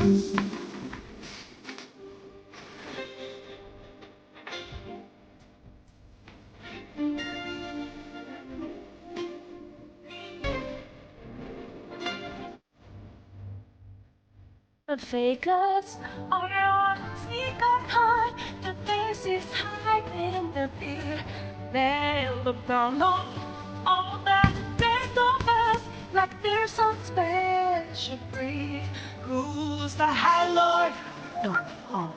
The fakers are on sneak up high. The face is hiding in the beer. They look down on all that rest of us like they're some special breed. Who's the High Lord? No. Oh.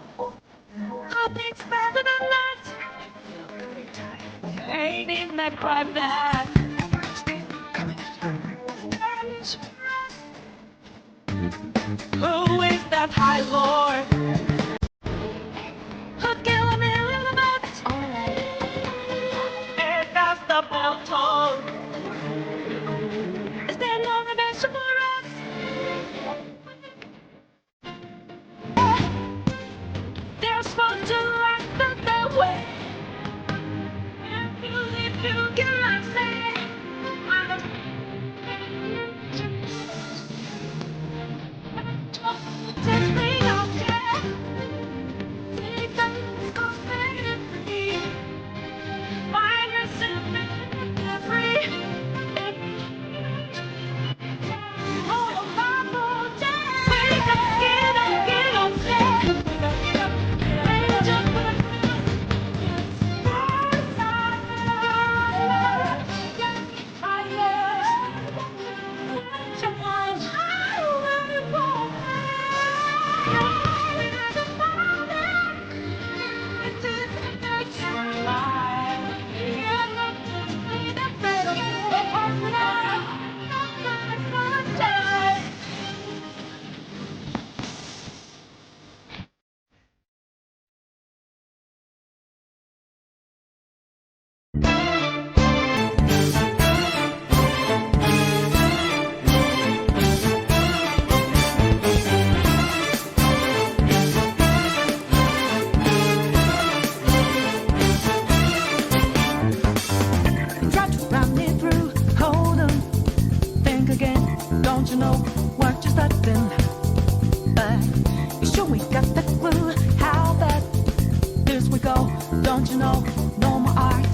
I think better than that. Ain't in that private. Who is that High Lord? Who'd kill a million of us? And that's the bell toll. Is there no redemption for us? They're supposed to act that way. If you cannot say, just bring out death. Take them, go free. Find yourself free. Oh, Bible, wake up, get up, get up. Raise up for the try to run me through. Hold on, think again. Don't you know what you're starting? But you sure we got the clue how that this we go. Don't you know? No more art.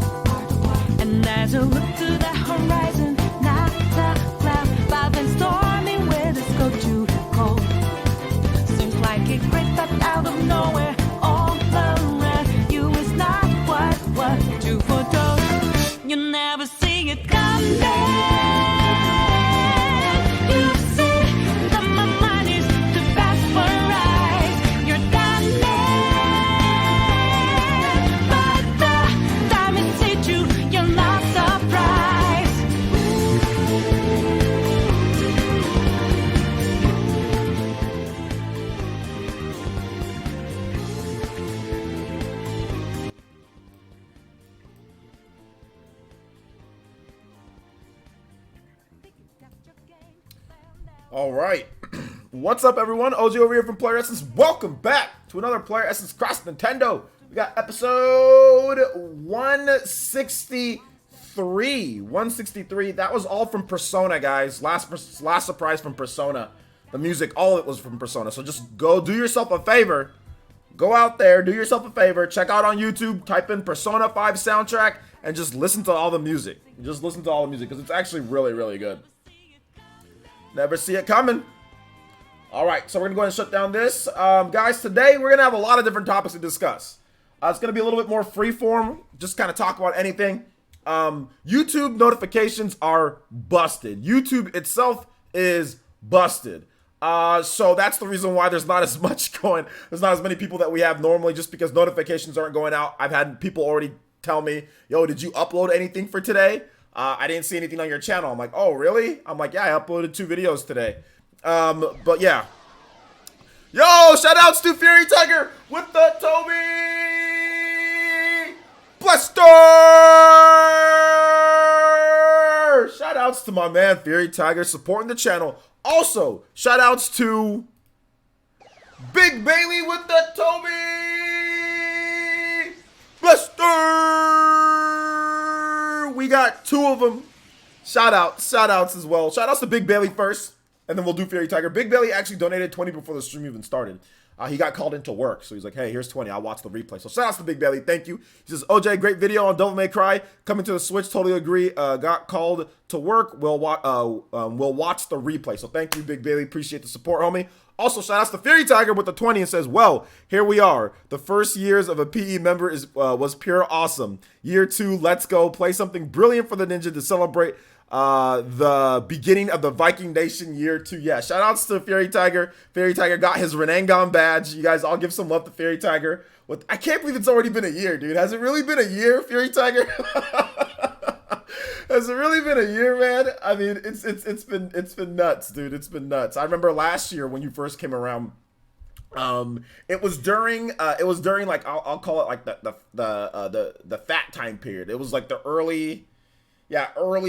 And as you look to the horizon, not a cloud, but then stormy weather's go too cold. Seems like it crept up out of nowhere. All around you is not what you foretold. You never see it coming. You see that my mind is too fast for right. You're done but the time it hit you, you're not surprised. All right. What's up, everyone? OG over here from Player Essence. Welcome back to another Player Essence Cross Nintendo. We got episode 163. 163. That was all from Persona, guys. Last surprise from Persona. The music, all of it was from Persona. So just go do yourself a favor. Go out there, do yourself a favor. Check out on YouTube. Type in Persona 5 soundtrack and just listen to all the music. Just listen to all the music because it's actually really, really good. Never see it coming. All right, so we're gonna go ahead and shut down this. Guys, today we're gonna have a lot of different topics to discuss. It's gonna be a little bit more freeform, just kind of talk about anything. YouTube notifications are busted. YouTube itself is busted. So that's the reason why there's not as many people that we have normally, just because notifications aren't going out. I've had people already tell me, yo, did you upload anything for today? I didn't see anything on your channel. I'm like, oh, really? I'm like, yeah, I uploaded 2 videos today. But yeah. Yo, shout outs to Fury Tiger with the Toby Blaster! Shout outs to my man Fury Tiger supporting the channel. Also, shout outs to Big Bailey with the Toby Blaster! We got 2 of them. Shout outs as well. Shout outs to Big Bailey first. and then we'll do Fairy Tiger. Big Belly actually donated 20 before the stream even started. He got called into work, so he's like, hey, here's 20. I'll watch the replay. So shout out to Big Belly. Thank you. He says, OJ, great video on Devil May Cry. Coming to the Switch. Totally agree. Got called to work. We'll watch the replay. So thank you, Big Belly. Appreciate the support, homie. Also, shout out to Fairy Tiger with the 20 and says, well, here we are. The first years of a PE member was pure awesome. Year 2, let's go. Play something brilliant for the ninja to celebrate the beginning of the Viking Nation year 2. Yeah, shout outs to Fairy Tiger. Fairy Tiger got his Renangon badge. You guys all give some love to Fairy Tiger. I can't believe it's already been a year, dude. Has it really been a year, Fairy Tiger? Has it really been a year, man? I mean, it's been nuts, dude. It's been nuts. I remember last year when you first came around. It was during like I'll call it like the fat time period. It was like the early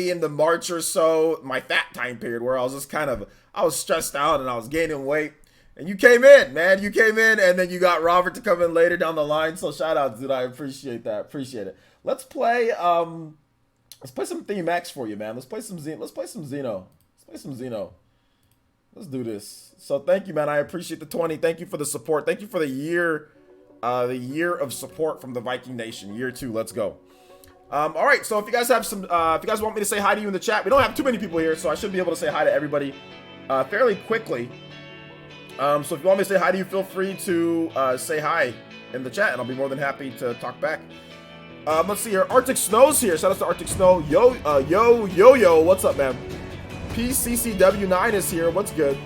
in the March or so, my fat time period where I was stressed out and I was gaining weight. And you came in, man. You came in, and then you got Robert to come in later down the line. So shout out, dude. I appreciate that. Appreciate it. Let's play some Theme X for you, man. Let's play some Xeno. Let's play some Xeno. Let's do this. So thank you, man. I appreciate the 20. Thank you for the support. Thank you for the year of support from the Viking Nation. Year 2. Let's go. All right. So if you guys have some, if you guys want me to say hi to you in the chat, we don't have too many people here, so I should be able to say hi to everybody fairly quickly. So if you want me to say hi to you, feel free to say hi in the chat, and I'll be more than happy to talk back. Let's see here. Arctic Snow's here. Shout out to Arctic Snow. Yo. What's up, man? PCCW9 is here. What's good?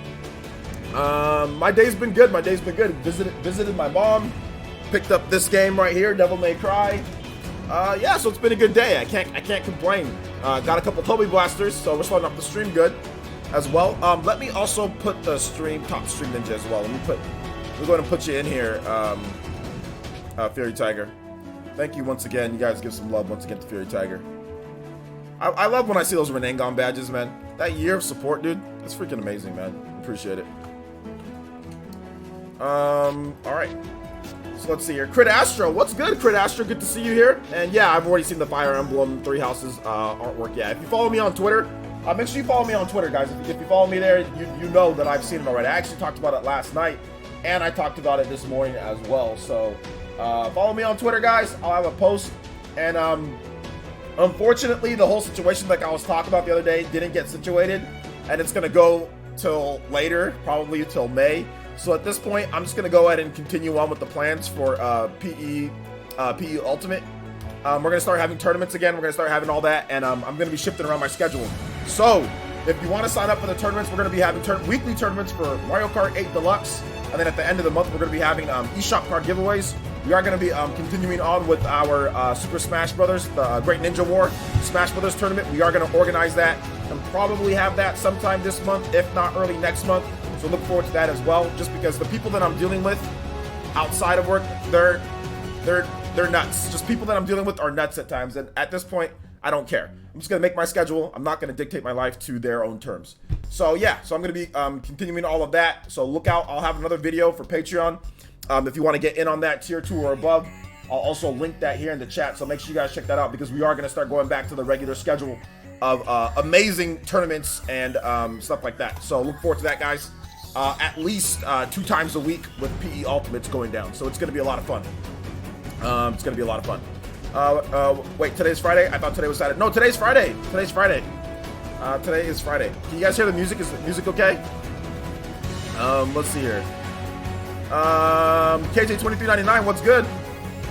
My day's been good. Visited my mom. Picked up this game right here, Devil May Cry. Yeah, so it's been a good day. I can't complain. Got a couple Toby blasters, so we're starting off the stream good as well. Let me also put the top stream ninja as well. We're going to put you in here, Fairy Tiger. Thank you once again. You guys give some love once again to Fairy Tiger. I love when I see those Renangon badges, man. That year of support, dude. That's freaking amazing, man. Appreciate it. All right. So let's see here. Crit Astro, what's good, Crit Astro? Good to see you here. And yeah, I've already seen the Fire Emblem Three Houses artwork. Yeah, if you follow me on Twitter, make sure you follow me on Twitter, guys. If you follow me there, you know that I've seen it already. I actually talked about it last night, and I talked about it this morning as well. So follow me on Twitter, guys. I'll have a post. And unfortunately, the whole situation like I was talking about the other day didn't get situated, and it's gonna go till later, probably till May. So at this point, I'm just gonna go ahead and continue on with the plans for PE Ultimate. We're gonna start having tournaments again. We're gonna start having all that, and I'm gonna be shifting around my schedule. So if you want to sign up for the tournaments, we're gonna be having weekly tournaments for Mario Kart 8 Deluxe, and then at the end of the month, we're gonna be having eShop card giveaways. We are gonna be continuing on with our Super Smash Brothers, the Great Ninja War Smash Brothers tournament. We are gonna organize that and probably have that sometime this month, if not early next month. So look forward to that as well, just because the people that I'm dealing with outside of work, they're nuts. Just people that I'm dealing with are nuts at times, and at this point, I don't care. I'm just gonna make my schedule. I'm not gonna dictate my life to their own terms. So yeah, so I'm gonna be continuing all of that. So look out. I'll have another video for Patreon. If you want to get in on that tier 2 or above, I'll also link that here in the chat. So make sure you guys check that out, because we are gonna start going back to the regular schedule of amazing tournaments and stuff like that. So look forward to that, guys. At least 2 times a week with PE Ultimates going down. So it's going to be a lot of fun. It's going to be a lot of fun. Wait, today's Friday? I thought today was Saturday. No, today's Friday. Today's Friday. Today is Friday. Can you guys hear the music? Is the music okay? Let's see here. KJ2399, what's good?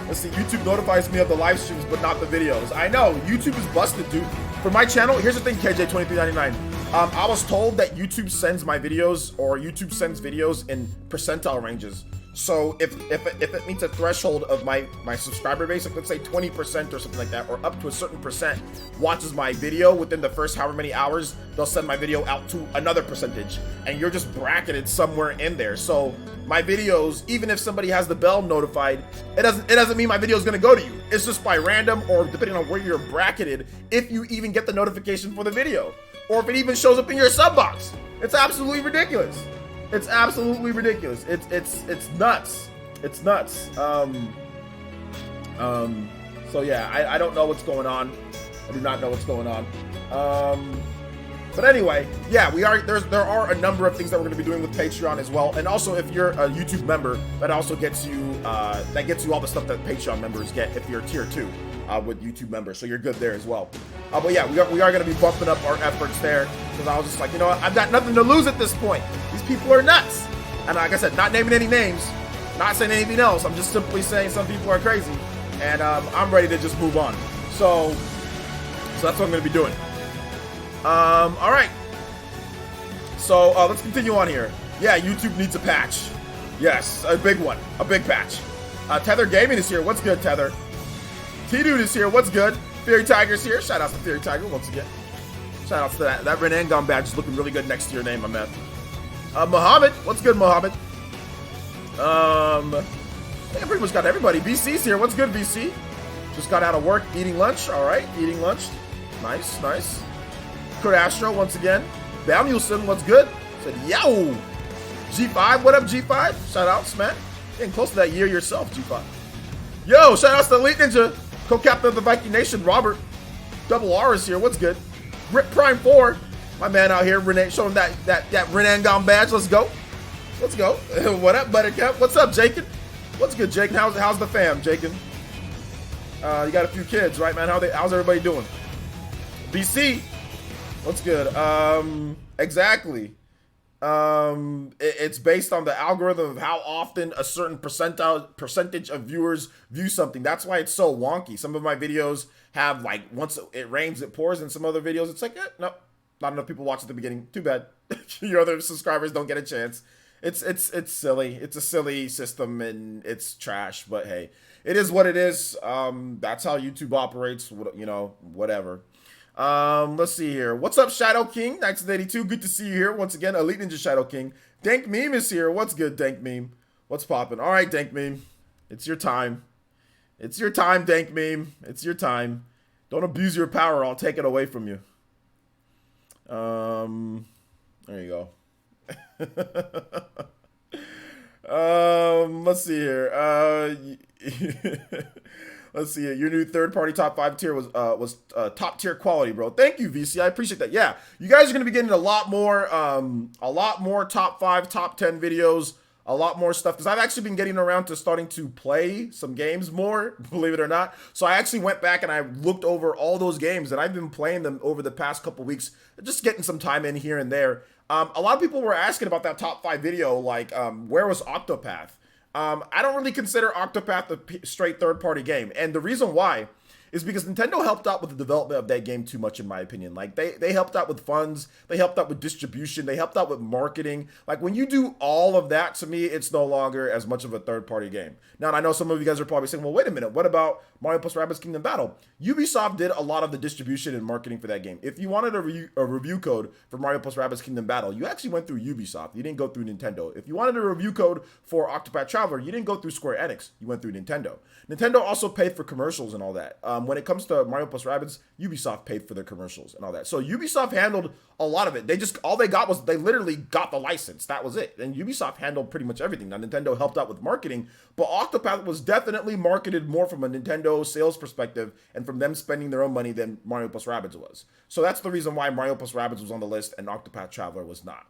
Let's see. YouTube notifies me of the live streams, but not the videos. I know. YouTube is busted, dude. For my channel, here's the thing, KJ2399. I was told that YouTube sends my videos, or YouTube sends videos in percentile ranges. So if it meets a threshold of my subscriber base, like let's say 20% or something like that, or up to a certain percent watches my video within the first however many hours, they'll send my video out to another percentage, and you're just bracketed somewhere in there. So my videos, even if somebody has the bell notified, it doesn't mean my video is going to go to you. It's just by random, or depending on where you're bracketed, if you even get the notification for the video, or if it even shows up in your sub box. It's absolutely ridiculous. It's absolutely ridiculous. It's nuts. It's nuts. So yeah, I don't know what's going on. I do not know what's going on. But anyway, yeah, there are a number of things that we're going to be doing with Patreon as well. And also, if you're a YouTube member, that also gets you all the stuff that Patreon members get if you're tier 2 with YouTube members. So you're good there as well. But yeah, we are going to be bumping up our efforts there, because I was just like, you know what, I've got nothing to lose at this point. These people are nuts. And like I said, not naming any names, not saying anything else. I'm just simply saying some people are crazy, and I'm ready to just move on. So that's what I'm going to be doing. All right. So let's continue on here. Yeah, YouTube needs a patch. Yes, a big one, a big patch. Tether Gaming is here. What's good, Tether? T-Dude is here. What's good? Theory Tiger's here. Shout out to Theory Tiger once again. Shout out to that. That Renangon badge is looking really good next to your name, my man. Mohammed, what's good, Mohammed? I think I pretty much got everybody. VC's here. What's good, VC? Just got out of work, eating lunch. All right, eating lunch. Nice, nice. Kurt Astro once again. Balmulson, what's good? Said, yo. G5, what up, G5? Shout outs, man. Getting close to that year yourself, G5. Yo, shout outs to Elite Ninja, co-captain of the Viking Nation, Robert. Double R is here. What's good? Rip Prime 4, my man out here, Renee, showing that Renangon badge. Let's go. Let's go. What up, Buttercup? What's up, Jacob? What's good, Jake? How's the fam, Jacob? You got a few kids, right, man? How's everybody doing? BC, what's good? Exactly. It's based on the algorithm of how often a certain percentage of viewers view something. That's why it's so wonky. Some of my videos have, like, once it rains, it pours, and some other videos, it's like, no, not enough people watch at the beginning. Too bad. Your other subscribers don't get a chance. It's silly. It's a silly system, and it's trash, but hey, it is what it is. That's how YouTube operates, you know, whatever. Let's see here. What's up, Shadow King 1982? Good to see you here once again. Elite Ninja Shadow King. Dank Meme is here. What's good, Dank Meme? What's poppin'? All right, Dank Meme. It's your time. It's your time, Dank Meme. It's your time. Don't abuse your power. I'll take it away from you. There you go. Let's see here. Let's see. Your new third-party top 5 tier was top tier quality, bro. Thank you, VC. I appreciate that. Yeah, you guys are gonna be getting a lot more top 5, top 10 videos, a lot more stuff, because I've actually been getting around to starting to play some games more, believe it or not. So I actually went back and I looked over all those games, and I've been playing them over the past couple weeks, just getting some time in here and there. A lot of people were asking about that top 5 video, like, where was Octopath? I don't really consider Octopath a straight third-party game, and the reason why is because Nintendo helped out with the development of that game too much, in my opinion. Like, they helped out with funds, they helped out with distribution, they helped out with marketing. Like, when you do all of that, to me, it's no longer as much of a third-party game. Now, I know some of you guys are probably saying, well, wait a minute, what about Mario plus Rabbids Kingdom Battle? Ubisoft did a lot of the distribution and marketing for that game. If you wanted a review code for Mario plus Rabbids Kingdom Battle, you actually went through Ubisoft. You didn't go through Nintendo. If you wanted a review code for Octopath Traveler, you didn't go through Square Enix. You went through Nintendo. Nintendo also paid for commercials and all that. When it comes to Mario plus Rabbids, Ubisoft paid for their commercials and all that. So Ubisoft handled a lot of it. All they got was, they literally got the license. That was it. And Ubisoft handled pretty much everything. Now, Nintendo helped out with marketing, but Octopath was definitely marketed more from a Nintendo sales perspective and from them spending their own money than Mario plus Rabbids was. So that's the reason why Mario plus Rabbids was on the list and Octopath Traveler was not.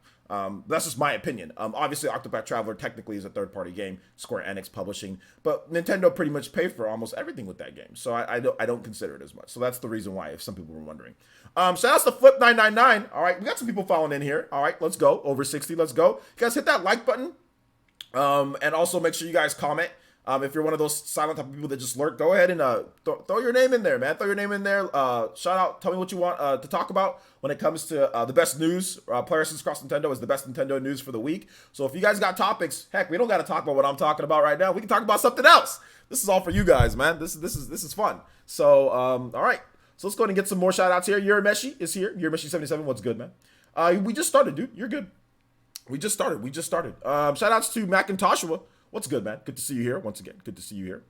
That's just my opinion. Obviously, Octopath Traveler technically is a third-party game, Square Enix publishing, but Nintendo pretty much paid for almost everything with that game, so I don't consider it as much. So that's the reason why, if some people were wondering. Shout outs to Flip999. All right, we got some people following in here. All right, let's go. Over 60, let's go. You guys hit that like button, and also make sure you guys comment. If you're one of those silent type of people that just lurk, go ahead and throw your name in there, man. Throw your name in there. Shout out. Tell me what you want to talk about when it comes to the best news. Players Cross Nintendo is the best Nintendo news for the week. So if you guys got topics, heck, we don't got to talk about what I'm talking about right now. We can talk about something else. This is all for you guys, man. This is fun. So all right. So let's go ahead and get some more shout outs here. Urameshi is here. Urameshi77, what's good, man? We just started, dude. You're good. We just started. Shout outs to Macintoshua. What's good, man? Good to see you here once again. Good to see you here.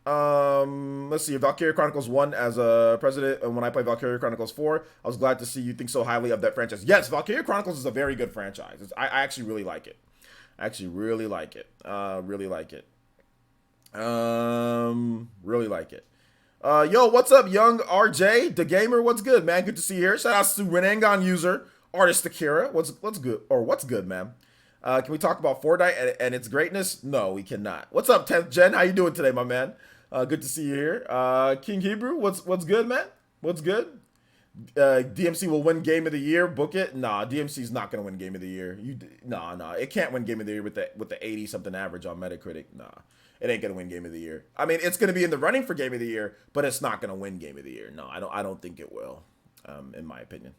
Let's see. Valkyria Chronicles 1 as a president, and when I played Valkyria Chronicles 4, I was glad to see you think so highly of that franchise. Yes, Valkyria Chronicles is a very good franchise. I actually really like it. Really like it. Yo, what's up, young RJ, the gamer? What's good, man? Good to see you here. Shout out to Renangon user, artist Akira. What's good? Or what's good, man? Can we talk about Fortnite and its greatness? No, we cannot. What's up, 10th Gen? How you doing today, my man? Good to see you here. King Hebrew, what's good, man? What's good? DMC will win Game of the Year. Book it. Nah, DMC's not gonna win Game of the Year. Nah, it can't win Game of the Year with the 80 something average on Metacritic. Nah, it ain't gonna win Game of the Year. I mean, it's gonna be in the running for Game of the Year, but it's not gonna win Game of the Year. No, I don't think it will. In my opinion.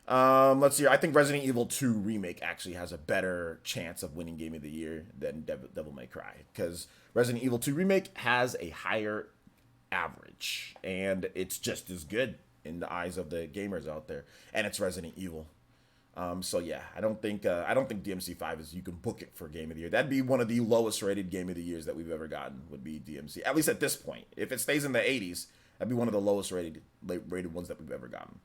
Let's see. I think Resident Evil 2 remake actually has a better chance of winning Game of the Year than Devil May Cry, because Resident Evil 2 remake has a higher average and it's just as good in the eyes of the gamers out there, and it's Resident Evil. So yeah, I don't think DMC5 is, you can book it for Game of the Year. That'd be one of the lowest rated Game of the Years that we've ever gotten, would be DMC. At least at this point. If it stays in the 80s, that'd be one of the lowest rated ones that we've ever gotten.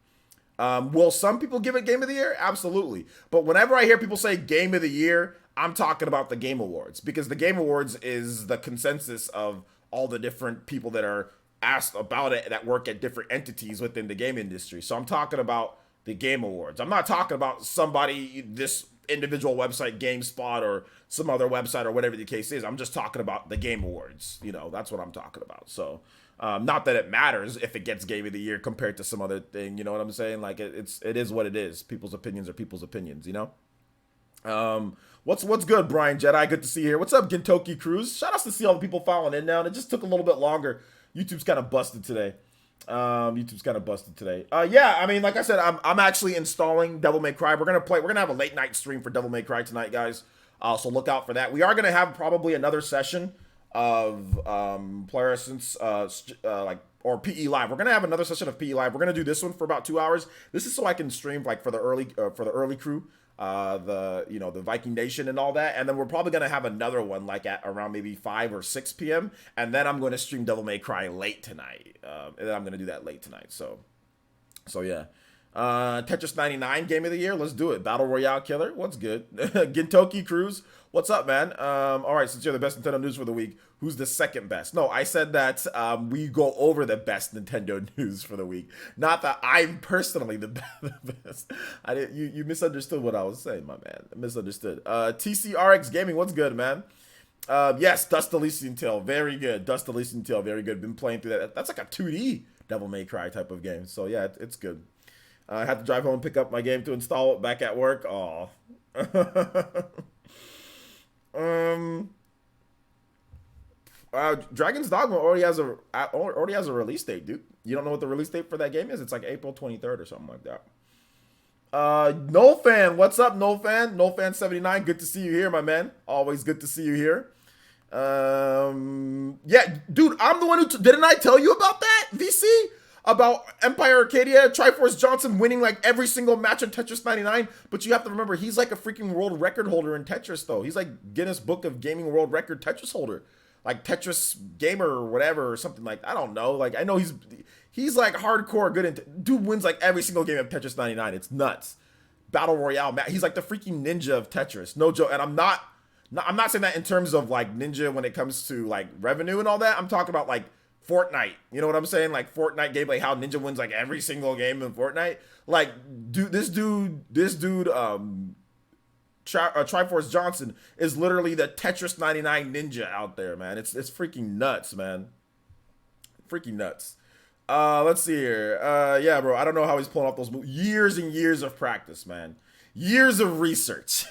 Will some people give it Game of the Year? Absolutely. But whenever I hear people say Game of the Year, I'm talking about the Game Awards, because the Game Awards is the consensus of all the different people that are asked about it that work at different entities within the game industry. So I'm talking about the Game Awards. I'm not talking about somebody, this individual website, GameSpot, or some other website, or whatever the case is. I'm just talking about the Game Awards. You know, that's what I'm talking about. So not that it matters if it gets Game of the Year compared to some other thing. You know what I'm saying? Like, it is what it is. People's opinions are people's opinions, you know? What's good, Brian Jedi? Good to see you here. What's up, Gintoki Cruz? Shout out to see all the people following in now. And it just took a little bit longer. YouTube's kind of busted today. Yeah, I mean, like I said, I'm actually installing Devil May Cry. We're gonna have a late night stream for Devil May Cry tonight, guys. So look out for that. We are gonna have probably another session of Player Essence, or PE Live. We're gonna have another session of PE Live. We're gonna do this one for about 2 hours. This is so I can stream like for the early crew. The Viking Nation and all that, and then we're probably gonna have another one like at around maybe 5 or 6 p.m. and then I'm going to stream Devil May Cry late tonight, and then I'm gonna do that late tonight. So yeah. Tetris 99 Game of the Year. Let's do it. Battle Royale Killer. What's good? Gintoki Cruz. What's up, man? All right, since you're the best Nintendo news for the week, who's the second best? No, I said that we go over the best Nintendo news for the week. Not that I'm personally the best. You misunderstood what I was saying, my man. I misunderstood. TCRX Gaming. What's good, man? Yes, Dust Elysian Tale. Very good. Dust Elysian Tale. Very good. Been playing through that. That's like a 2D Devil May Cry type of game. So yeah, it's good. I had to drive home and pick up my game to install it back at work. Aw. Dragon's Dogma already has a release date, dude. You don't know what the release date for that game is? It's like April 23rd or something like that. No Fan, what's up, No Fan? No Fan 79, good to see you here, my man. Always good to see you here. Yeah, dude, I'm the one who didn't I tell you about that, VC? About Empire Arcadia, Triforce Johnson winning like every single match in Tetris 99. But you have to remember, he's like a freaking world record holder in Tetris, though. He's like Guinness Book of Gaming World Record Tetris holder. Like Tetris Gamer or whatever, or something like, I don't know. Like, I know he's like hardcore good. Dude wins like every single game of Tetris 99. It's nuts. Battle Royale, he's like the freaking ninja of Tetris. No joke. And I'm not saying that in terms of like ninja when it comes to like revenue and all that. I'm talking about like Fortnite, you know what I'm saying? Like Fortnite gameplay, how Ninja wins like every single game in Fortnite. Like, this dude, Triforce Johnson is literally the Tetris 99 ninja out there, man. It's freaking nuts, man. Freaking nuts. Let's see here. Yeah, bro. I don't know how he's pulling off those moves. Years and years of practice, man. Years of research.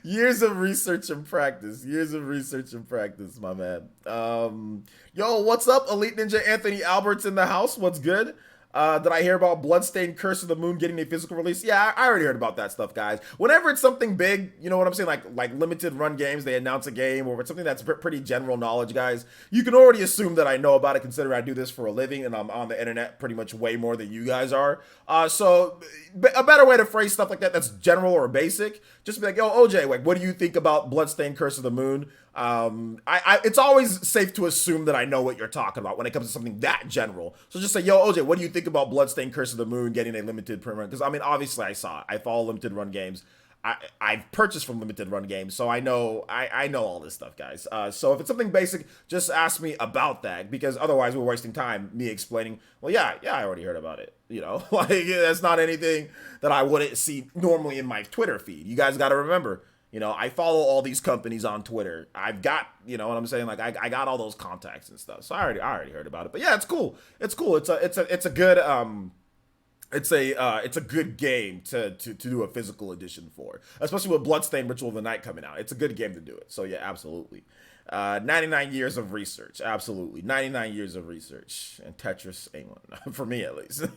Years of research and practice. Years of research and practice, my man. Yo, what's up, Elite Ninja Anthony Albert's in the house? What's good? Did I hear about Bloodstained Curse of the Moon getting a physical release? Yeah, I already heard about that stuff, guys. Whenever it's something big, you know what I'm saying? Like limited run games, they announce a game, or it's something that's pretty general knowledge, guys. You can already assume that I know about it, considering I do this for a living and I'm on the internet pretty much way more than you guys are. So a better way to phrase stuff like that that's general or basic, just be like, yo, OJ, like, what do you think about Bloodstained Curse of the Moon? It's always safe to assume that I know what you're talking about when it comes to something that general. So just say, yo, OJ, what do you think about Bloodstained Curse of the Moon getting a limited print run? Because, I mean, obviously I saw it. I follow limited run games. I've purchased from limited run games, so I know all this stuff, guys. So if it's something basic, just ask me about that, because otherwise we're wasting time me explaining. Well, yeah, I already heard about it. Like that's not anything that I wouldn't see normally in my Twitter feed. You guys got to remember, I follow all these companies on Twitter. I've got, what I'm saying, like I got all those contacts and stuff. So I already heard about it. But yeah, it's cool. It's cool. It's a good it's a good game to do a physical edition for, especially with Bloodstained Ritual of the Night coming out. It's a good game to do it. So yeah, absolutely. 99 years of research, absolutely. 99 years of research, and Tetris ain't one for me, at least.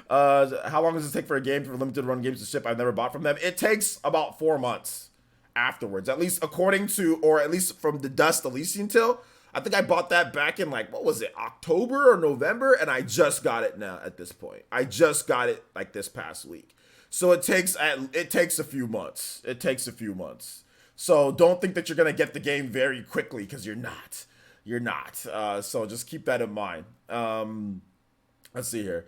How long does it take for a game for limited run games to ship? I've never bought from them. It takes about 4 months afterwards, at least according to, or at least from the Dust Elysian Till. I think I bought that back in, like, what was it, October or November? And I just got it now at this point. I just got it like this past week. So it takes a few months. It takes a few months. So don't think that you're going to get the game very quickly, because you're not. You're not. So just keep that in mind. Let's see here.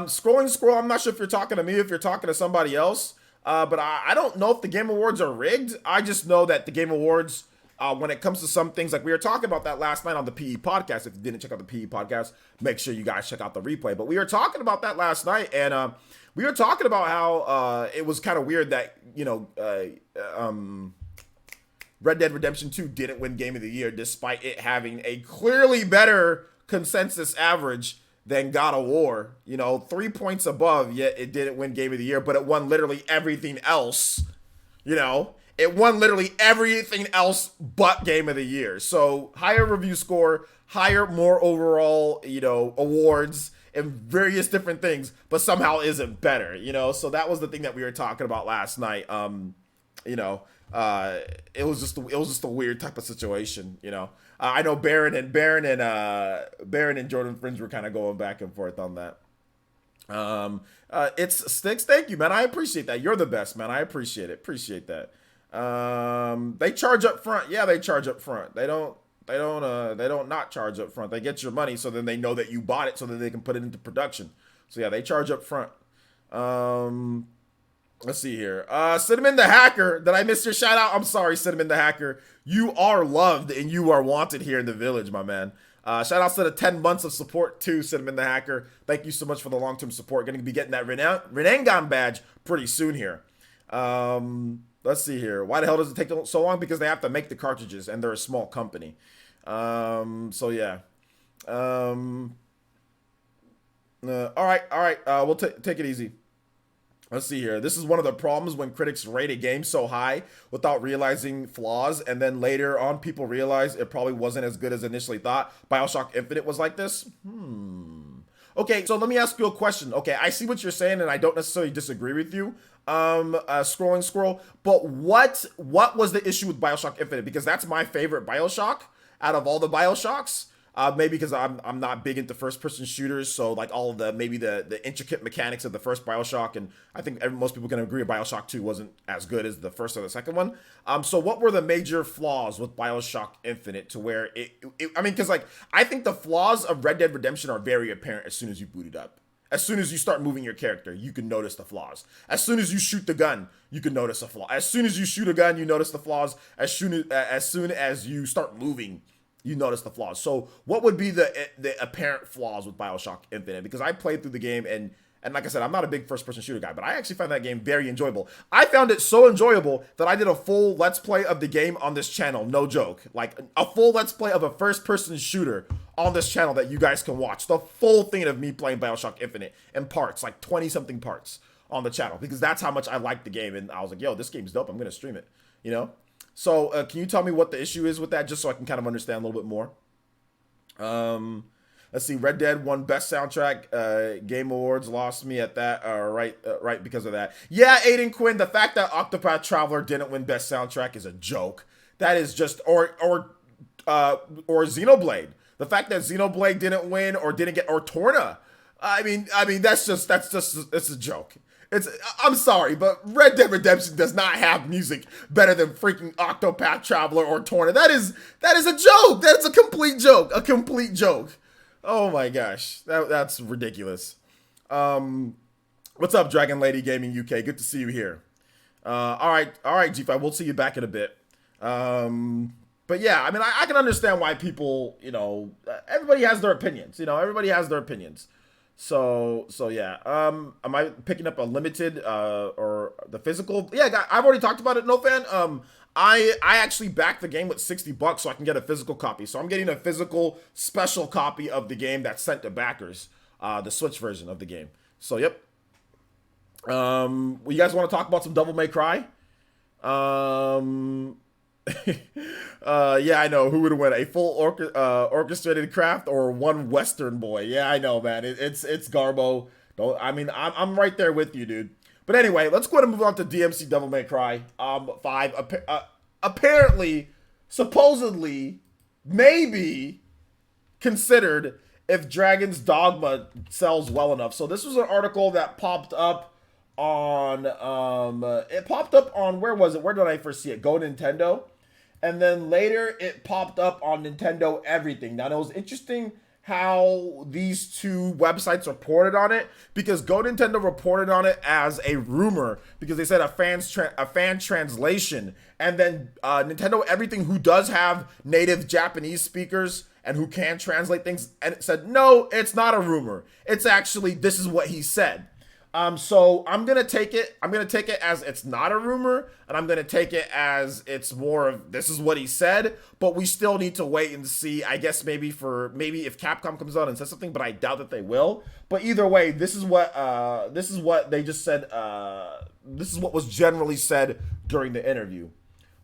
Scroll. I'm not sure if you're talking to me, if you're talking to somebody else. But I don't know if the Game Awards are rigged. I just know that the Game Awards, when it comes to some things, like we were talking about that last night on the PE podcast. If you didn't check out the PE podcast, make sure you guys check out the replay. But we were talking about that last night, and we were talking about how it was kind of weird that, Red Dead Redemption 2 didn't win Game of the Year, despite it having a clearly better consensus average than God of War. 3 points above, yet it didn't win Game of the Year, but it won literally everything else. It won literally everything else but Game of the Year. So higher review score, more overall, awards and various different things, but somehow isn't better, So that was the thing that we were talking about last night. It was just a weird type of situation, I know Baron and Jordan Fringe were kind of going back and forth on that. It's Sticks. Thank you, man. I appreciate that. You're the best, man. I appreciate it. Appreciate that. They charge up front. Yeah, they charge up front. They don't not charge up front. They get your money, so then they know that you bought it, so that they can put it into production. So yeah, they charge up front. Let's see here. Cinnamon the Hacker. Did I miss your shout out? I'm sorry, Cinnamon the Hacker. You are loved and you are wanted here in the village, my man. Shout outs to the 10 months of support too, Cinnamon the Hacker. Thank you so much for the long-term support. Going to be getting that Renangon badge pretty soon here. Let's see here. Why the hell does it take so long? Because they have to make the cartridges and they're a small company. So yeah. All right. We'll take it easy. Let's see here. This is one of the problems when critics rate a game so high without realizing flaws, and then later on people realize it probably wasn't as good as initially thought. BioShock Infinite was like this? Okay, so let me ask you a question. Okay, I see what you're saying, and I don't necessarily disagree with you, Scroll, but what was the issue with BioShock Infinite? Because that's my favorite BioShock out of all the BioShocks. Maybe because I'm not big into first-person shooters, so like all of the intricate mechanics of the first BioShock, and I think most people can agree BioShock 2 wasn't as good as the first or the second one. So what were the major flaws with BioShock Infinite to where because like I think the flaws of Red Dead Redemption are very apparent as soon as you boot it up. As soon as you start moving your character, you can notice the flaws. As soon as you shoot the gun, you can notice a flaw. As soon as you shoot a gun, you notice the flaws. As soon as you start moving, you notice the flaws. So what would be the apparent flaws with BioShock Infinite? Because I played through the game, and like I said, I'm not a big first-person shooter guy, but I actually found that game very enjoyable. I found it so enjoyable that I did a full Let's Play of the game on this channel. No joke. Like, a full Let's Play of a first-person shooter on this channel that you guys can watch. The full thing of me playing BioShock Infinite in parts, like 20-something parts on the channel, because that's how much I liked the game, and I was like, yo, this game's dope. I'm going to stream it, So, can you tell me what the issue is with that, just so I can kind of understand a little bit more? Let's see. Red Dead won Best Soundtrack. Game Awards lost me at that. Right because of that. Yeah, Aiden Quinn. The fact that Octopath Traveler didn't win Best Soundtrack is a joke. That is just or Xenoblade. The fact that Xenoblade didn't win or didn't get or Torna. I mean that's just it's a joke. I'm sorry, but Red Dead Redemption does not have music better than freaking Octopath Traveler or Torna. That is a joke. That's a complete joke. A complete joke. Oh my gosh, that's ridiculous. What's up, Dragon Lady Gaming UK? Good to see you here. All right, G5. We'll see you back in a bit. But yeah, I mean, I can understand why people, everybody has their opinions. Everybody has their opinions. So yeah. Am I picking up a limited or the physical? Yeah, I've already talked about it. No fan. I actually backed the game with $60 so I can get a physical copy. So I'm getting a physical special copy of the game that's sent to backers, the Switch version of the game. So yep. You guys want to talk about some Devil May Cry? Yeah, I know. Who would win? A full orchestrated craft or one Western boy? Yeah, I know, man. It's Garbo. I'm right there with you, dude. But anyway, let's go ahead and move on to DMC Devil May Cry 5. Apparently, supposedly, maybe considered if Dragon's Dogma sells well enough. So this was an article that popped up on where was it? Where did I first see it? Go Nintendo. And then later it popped up on Nintendo Everything. Now it was interesting how these two websites reported on it, because Go Nintendo reported on it as a rumor because they said a fan translation, and then Nintendo Everything, who does have native Japanese speakers and who can translate things, and it said no, it's not a rumor. It's actually, this is what he said. So I'm gonna take it as it's not a rumor, and I'm gonna take it as it's more of this is what he said. But we still need to wait and see. I guess maybe if Capcom comes out and says something, but I doubt that they will. But either way, this is what they just said. This is what was generally said during the interview.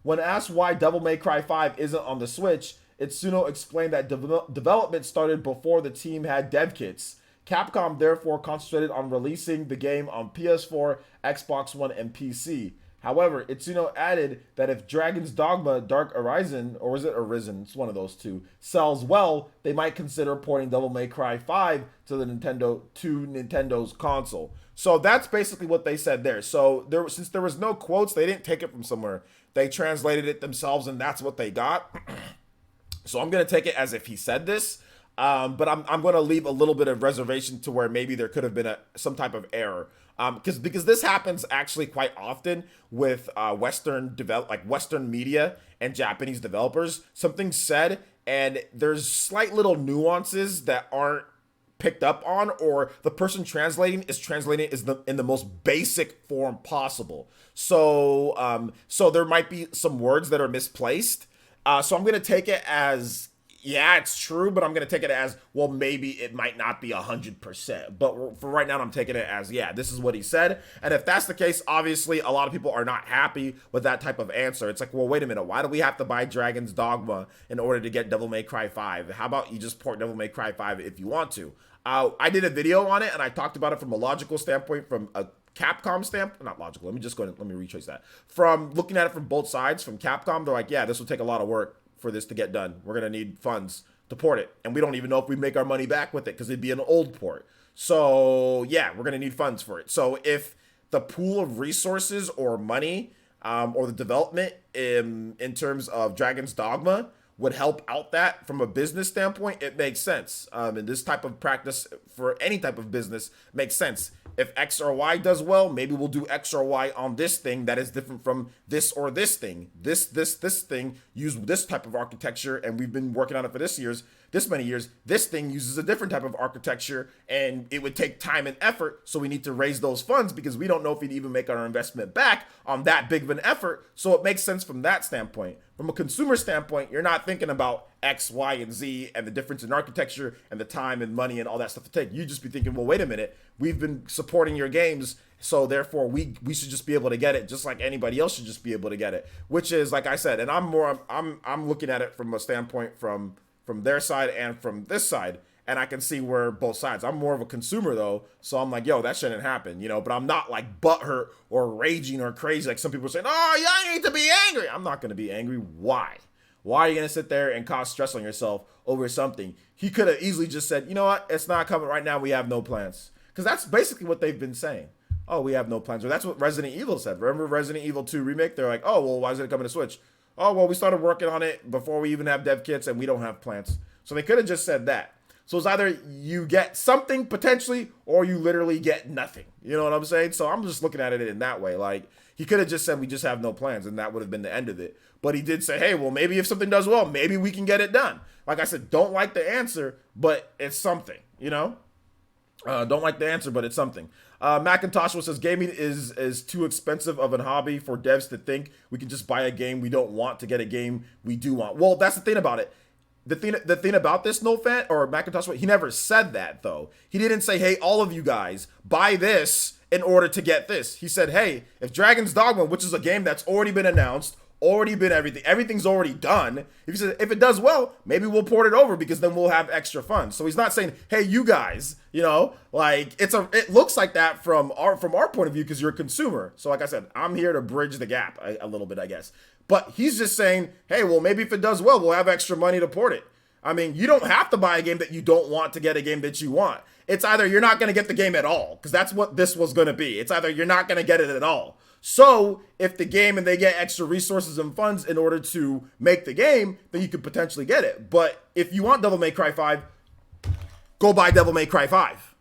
When asked why Devil May Cry 5 isn't on the Switch, Itsuno explained that development started before the team had dev kits. Capcom therefore concentrated on releasing the game on PS4, Xbox One, and PC. However, Itsuno added that if Dragon's Dogma Dark Arisen, or is it Arisen, it's one of those two, sells well, they might consider porting Devil May Cry 5 to Nintendo's console. So that's basically what they said there. So since there was no quotes, they didn't take it from somewhere. They translated it themselves, and that's what they got. So I'm going to take it as if he said this. But I'm going to leave a little bit of reservation to where maybe there could have been some type of error. Because this happens actually quite often with Western media and Japanese developers. Something's said and there's slight little nuances that aren't picked up on, or the person translating is in the most basic form possible. So there might be some words that are misplaced. So I'm going to take it as, yeah, it's true, but I'm going to take it as, well, maybe it might not be 100%. But for right now, I'm taking it as, yeah, this is what he said. And if that's the case, obviously, a lot of people are not happy with that type of answer. It's like, well, wait a minute. Why do we have to buy Dragon's Dogma in order to get Devil May Cry 5? How about you just port Devil May Cry 5 if you want to? I did a video on it, and I talked about it from a logical standpoint, from a Capcom standpoint, not logical. Let me retrace that. From looking at it from both sides, from Capcom, they're like, yeah, this will take a lot of work for this to get done. We're going to need funds to port it. And we don't even know if we make our money back with it because it'd be an old port. So yeah, we're going to need funds for it. So if the pool of resources or money or the development in terms of Dragon's Dogma would help out that from a business standpoint, it makes sense. And this type of practice for any type of business makes sense. If X or Y does well, maybe we'll do X or Y on this thing that is different from this or this thing. This thing used this type of architecture, and we've been working on it for this many years. This thing uses a different type of architecture, and it would take time and effort, so we need to raise those funds because we don't know if we'd even make our investment back on that big of an effort. So it makes sense from that standpoint. From a consumer standpoint, you're not thinking about X, Y, and Z and the difference in architecture and the time and money and all that stuff to take. You just be thinking, well, wait a minute, we've been supporting your games, so therefore we should just be able to get it just like anybody else should just be able to get it. Which is, like I said, and I'm looking at it from a standpoint from their side and from this side, and I can see where both sides. I'm more of a consumer though, so I'm like, yo, that shouldn't happen, but I'm not like butthurt or raging or crazy like some people are saying, oh, yeah, I need to be angry. I'm not going to be angry. Why? Why are you going to sit there and cause stress on yourself over something? He could have easily just said, you know what, it's not coming right now, we have no plans. Because that's basically what they've been saying. Oh, we have no plans. Or that's what Resident Evil said. Remember Resident Evil 2 Remake? They're like, oh, well, why is it coming to Switch? Oh, well, we started working on it before we even have dev kits and we don't have plans. So they could have just said that. So it's either you get something potentially or you literally get nothing. You know what I'm saying? So I'm just looking at it in that way. Like, He could have just said we just have no plans, and that would have been the end of it. But he did say, hey, well, maybe if something does well, maybe we can get it done. Like I said, don't like the answer, but it's something, you know? Don't like the answer, but it's something. Macintosh says gaming is too expensive of a hobby for devs to think we can just buy a game we don't want to get a game we do want. Well, that's the thing about it. The thing about this, no fan or Macintosh, he never said that though. He didn't say, hey, all of you guys buy this in order to get this. He said, hey, if Dragon's Dogma, which is a game that's already been announced, already been everything's already done. If he said, if it does well, maybe we'll port it over because then we'll have extra funds. So he's not saying, hey, you guys, you know, like it looks like that from our point of view because you're a consumer. So like I said, I'm here to bridge the gap a little bit, I guess. But he's just saying, hey, well, maybe if it does well, we'll have extra money to port it. I mean, you don't have to buy a game that you don't want to get a game that you want. It's either you're not going to get the game at all, because that's what this was going to be. It's either you're not going to get it at all. So if the game and they get extra resources and funds in order to make the game, then you could potentially get it. But if you want Devil May Cry 5, go buy Devil May Cry 5.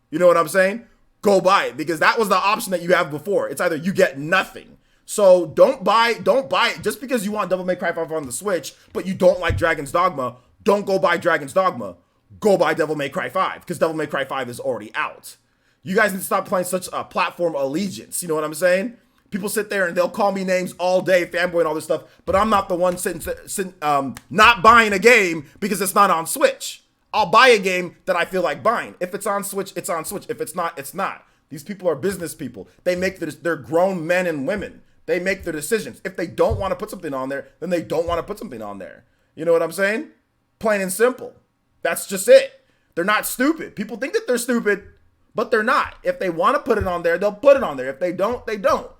You know what I'm saying? Go buy it, because that was the option that you have before. It's either you get nothing. So don't buy it just because you want Devil May Cry 5 on the Switch, but you don't like Dragon's Dogma. Don't go buy Dragon's Dogma. Go buy Devil May Cry 5, because Devil May Cry 5 is already out. You guys need to stop playing such a platform allegiance. You know what I'm saying? People sit there and they'll call me names all day, fanboy and all this stuff, but I'm not the one sitting not buying a game because it's not on Switch. I'll buy a game that I feel like buying. If it's on Switch, it's on Switch. If it's not, it's not. These people are business people. They're grown men and women. They make their decisions. If they don't want to put something on there, then they don't want to put something on there. You know what I'm saying? Plain and simple. That's just it. They're not stupid. People think that they're stupid, but they're not. If they want to put it on there, they'll put it on there. If they don't, they don't.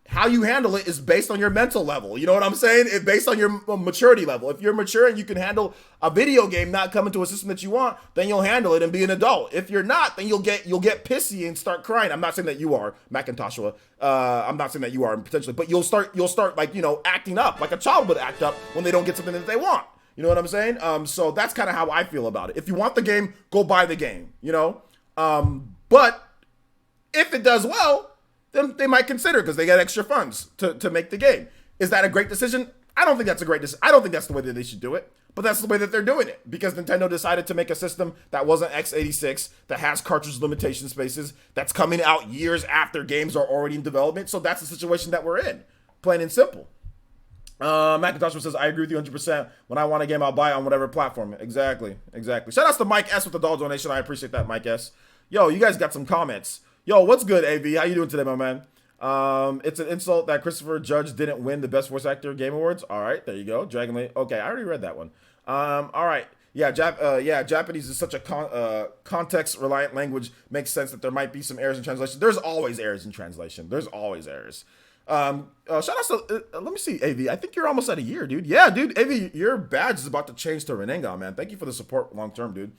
How you handle it is based on your mental level. You know what I'm saying? It's based on your maturity level. If you're mature and you can handle a video game not coming to a system that you want, then you'll handle it and be an adult. If you're not, then you'll get pissy and start crying. I'm not saying that you are, Macintoshua. I'm not saying that you are potentially, but you'll start like, you know, acting up like a child would act up when they don't get something that they want. You know what I'm saying? So that's kind of how I feel about it. If you want the game, go buy the game, you know? But if it does well, then they might consider, because they get extra funds to make the game. Is that a great decision? I don't think that's a great decision. I don't think that's the way that they should do it, but that's the way that they're doing it, because Nintendo decided to make a system that wasn't x86, that has cartridge limitation spaces, that's coming out years after games are already in development. So that's the situation that we're in, plain and simple. Macintosh says, I agree with you 100%. When I want a game, I'll buy it on whatever platform. Exactly. Shout out to Mike S with the dollar donation. I appreciate that, Mike S. Yo, you guys got some comments. Yo, what's good, AV? How you doing today, my man? It's an insult that Christopher Judge didn't win the Best Voice Actor Game Awards. All right, there you go. Dragon Lane. Okay, I already read that one. All right. Yeah, Japanese is such a context-reliant language. Makes sense that there might be some errors in translation. There's always errors in translation. There's always errors. Shout out to, let me see, AV. I think you're almost at a year, dude. Yeah, dude, AV, your badge is about to change to Renenga, man. Thank you for the support long-term, dude.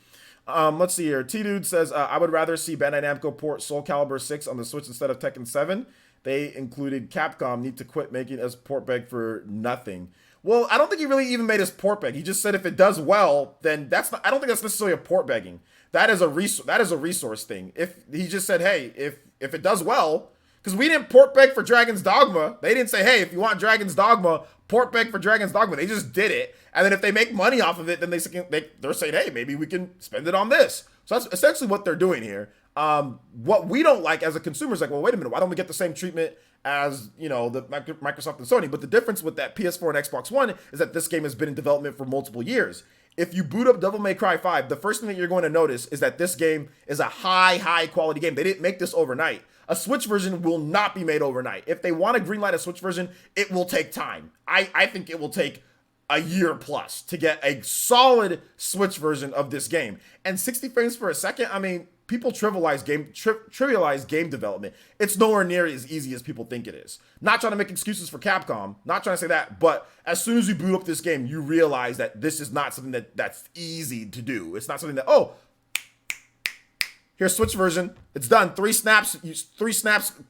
Let's see here. T-Dude says, I would rather see Bandai Namco port Soul Calibur 6 on the Switch instead of Tekken 7. They included Capcom need to quit making us port beg for nothing. Well, I don't think he really even made us port beg. He just said if it does well, then that's not, I don't think that's necessarily a port begging. That is a resource thing. If he just said, hey, if it does well, because we didn't port beg for Dragon's Dogma. They didn't say, hey, if you want Dragon's Dogma, port beg for Dragon's Dogma. They just did it. And then if they make money off of it, then they're saying, hey, maybe we can spend it on this. So that's essentially what they're doing here. What we don't like as a consumer is like, well, wait a minute, why don't we get the same treatment as, you know, the Microsoft and Sony? But the difference with that PS4 and Xbox One is that this game has been in development for multiple years. If you boot up Devil May Cry 5, the first thing that you're going to notice is that this game is a high quality game. They didn't make this overnight. A Switch version will not be made overnight. If they want to greenlight a Switch version, it will take time. I think it will take a year plus to get a solid Switch version of this game. And 60 frames per second, I mean, people trivialize game development. It's nowhere near as easy as people think it is. Not trying to make excuses for Capcom, not trying to say that, but as soon as you boot up this game, you realize that this is not something that's easy to do. It's not something that, oh, here's Switch version. It's done. 3 snaps.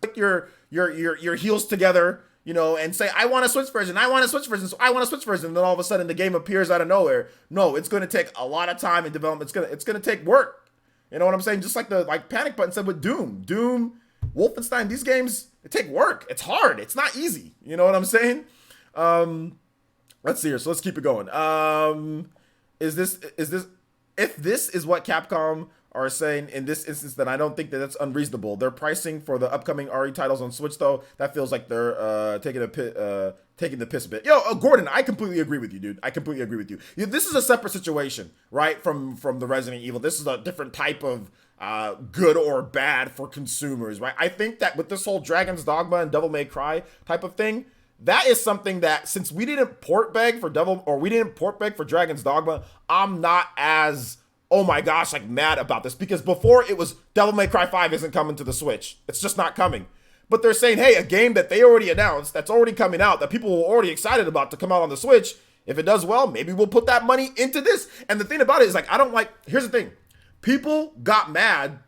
Put your heels together, you know, and say, I want a Switch version. I want a Switch version. So I want a Switch version. And then all of a sudden the game appears out of nowhere. No, it's going to take a lot of time in development. It's going to take work. You know what I'm saying? Just like Panic Button said with Doom. Doom Wolfenstein, these games, they take work. It's hard. It's not easy. You know what I'm saying? Let's see here. So let's keep it going. If this is what Capcom are saying in this instance, then I don't think that that's unreasonable. Their pricing for the upcoming RE titles on Switch, though, that feels like they're taking the piss a bit. Yo, Gordon, I completely agree with you, dude. I completely agree with you. This is a separate situation, right, from the Resident Evil. This is a different type of good or bad for consumers, right? I think that with this whole Dragon's Dogma and Devil May Cry type of thing, that is something that, since we didn't port beg for Dragon's Dogma, I'm not as, oh my gosh, like mad about this, because before it was Devil May Cry 5 isn't coming to the Switch. It's just not coming. But they're saying, hey, a game that they already announced, that's already coming out, that people were already excited about to come out on the Switch, if it does well, maybe we'll put that money into this. And the thing about it is, like, here's the thing. People got mad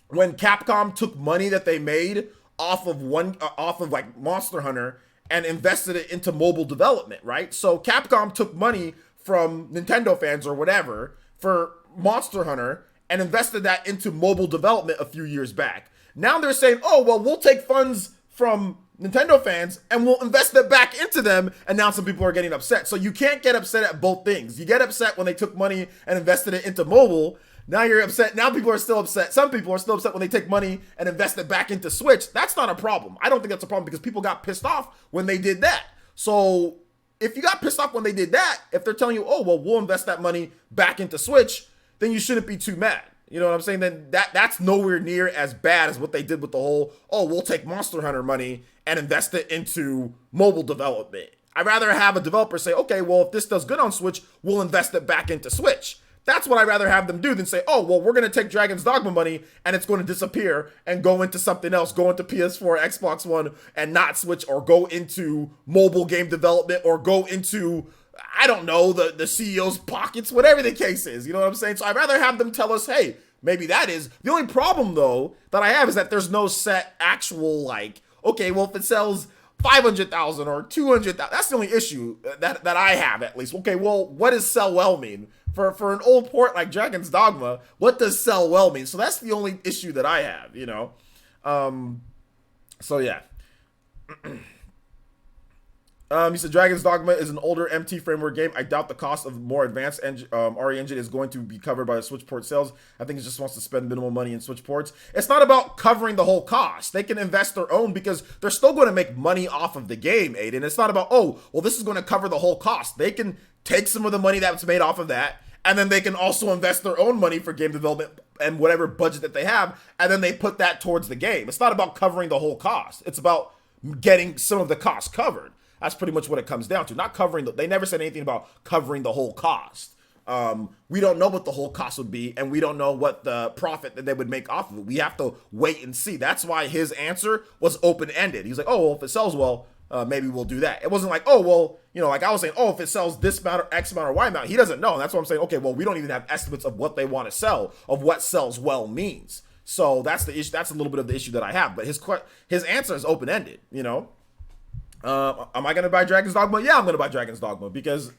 when Capcom took money that they made off of like Monster Hunter and invested it into mobile development, right? So Capcom took money from Nintendo fans or whatever for Monster Hunter and invested that into mobile development a few years back. Now they're saying, oh, well, we'll take funds from Nintendo fans and we'll invest it back into them, and now some people are getting upset. So you can't get upset at both things. You get upset when they took money and invested it into mobile. Now you're upset. Now people are still upset. Some people are still upset when they take money and invest it back into Switch. That's not a problem. I don't think that's a problem because people got pissed off when they did that. So if you got pissed off when they did that, if they're telling you, oh, well, we'll invest that money back into Switch, then you shouldn't be too mad. You know what I'm saying? Then that's nowhere near as bad as what they did with the whole, oh, we'll take Monster Hunter money and invest it into mobile development. I'd rather have a developer say, okay, well, if this does good on Switch, we'll invest it back into Switch. That's what I'd rather have them do than say, oh, well, we're going to take Dragon's Dogma money and it's going to disappear and go into something else, go into PS4, Xbox One, and not Switch, or go into mobile game development, or go into, I don't know, the CEO's pockets, whatever the case is. You know what I'm saying? So I'd rather have them tell us, hey, maybe that is. The only problem, though, that I have is that there's no set actual, like, okay, well, if it sells 500,000 or 200,000, that's the only issue that I have, at least. Okay, well, what does sell well mean? For an old port like Dragon's Dogma, what does sell well mean? So that's the only issue that I have, you know? So yeah. He said Dragon's Dogma is an older MT framework game. I doubt the cost of more advanced RE engine is going to be covered by the Switch port sales. I think it just wants to spend minimal money in Switch ports. It's not about covering the whole cost. They can invest their own because they're still going to make money off of the game, Aiden. It's not about, oh, well, this is going to cover the whole cost. They can take some of the money that's made off of that, and then they can also invest their own money for game development and whatever budget that they have, and then they put that towards the game. It's not about covering the whole cost. It's about getting some of the cost covered. That's pretty much what it comes down to. Not covering they never said anything about covering the whole cost. We don't know what the whole cost would be, and we don't know what the profit that they would make off of it. We have to wait and see. That's why his answer was open-ended. He's like, oh, well, if it sells well, maybe we'll do that. It wasn't like, oh, well, you know, like I was saying, oh, if it sells this amount or X amount or Y amount, he doesn't know. And that's what I'm saying, okay, well, we don't even have estimates of what they want to sell, of what sells well means. So that's the issue. That's a little bit of the issue that I have. But his answer is open-ended, you know. Am I going to buy Dragon's Dogma? Yeah, I'm going to buy Dragon's Dogma because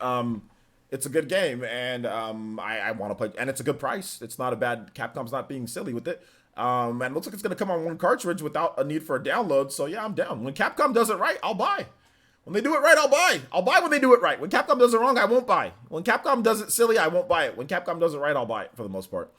it's a good game, and I want to play, and it's a good price. It's not a bad, Capcom's not being silly with it. And it looks like it's going to come on one cartridge without a need for a download, so yeah, I'm down. When Capcom does it right, I'll buy. When they do it right, I'll buy. I'll buy when they do it right. When Capcom does it wrong, I won't buy. When Capcom does it silly, I won't buy it. When Capcom does it right, I'll buy it for the most part.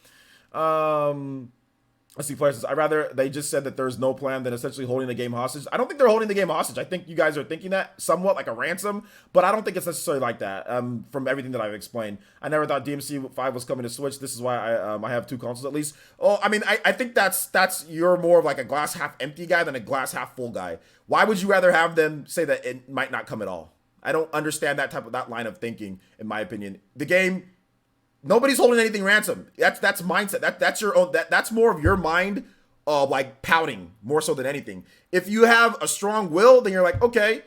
Let's see, Flair says, I'd rather they just said that there's no plan than essentially holding the game hostage. I don't think they're holding the game hostage. I think you guys are thinking that somewhat like a ransom, but I don't think it's necessarily like that from everything that I've explained. I never thought DMC 5 was coming to Switch. This is why I have two consoles at least. Oh, I mean, I think that's you're more of like a glass half empty guy than a glass half full guy. Why would you rather have them say that it might not come at all? I don't understand that line of thinking, in my opinion. The game, nobody's holding anything ransom. That's mindset. That's your own. That's more of your mind, like pouting more so than anything. If you have a strong will, then you're like, okay,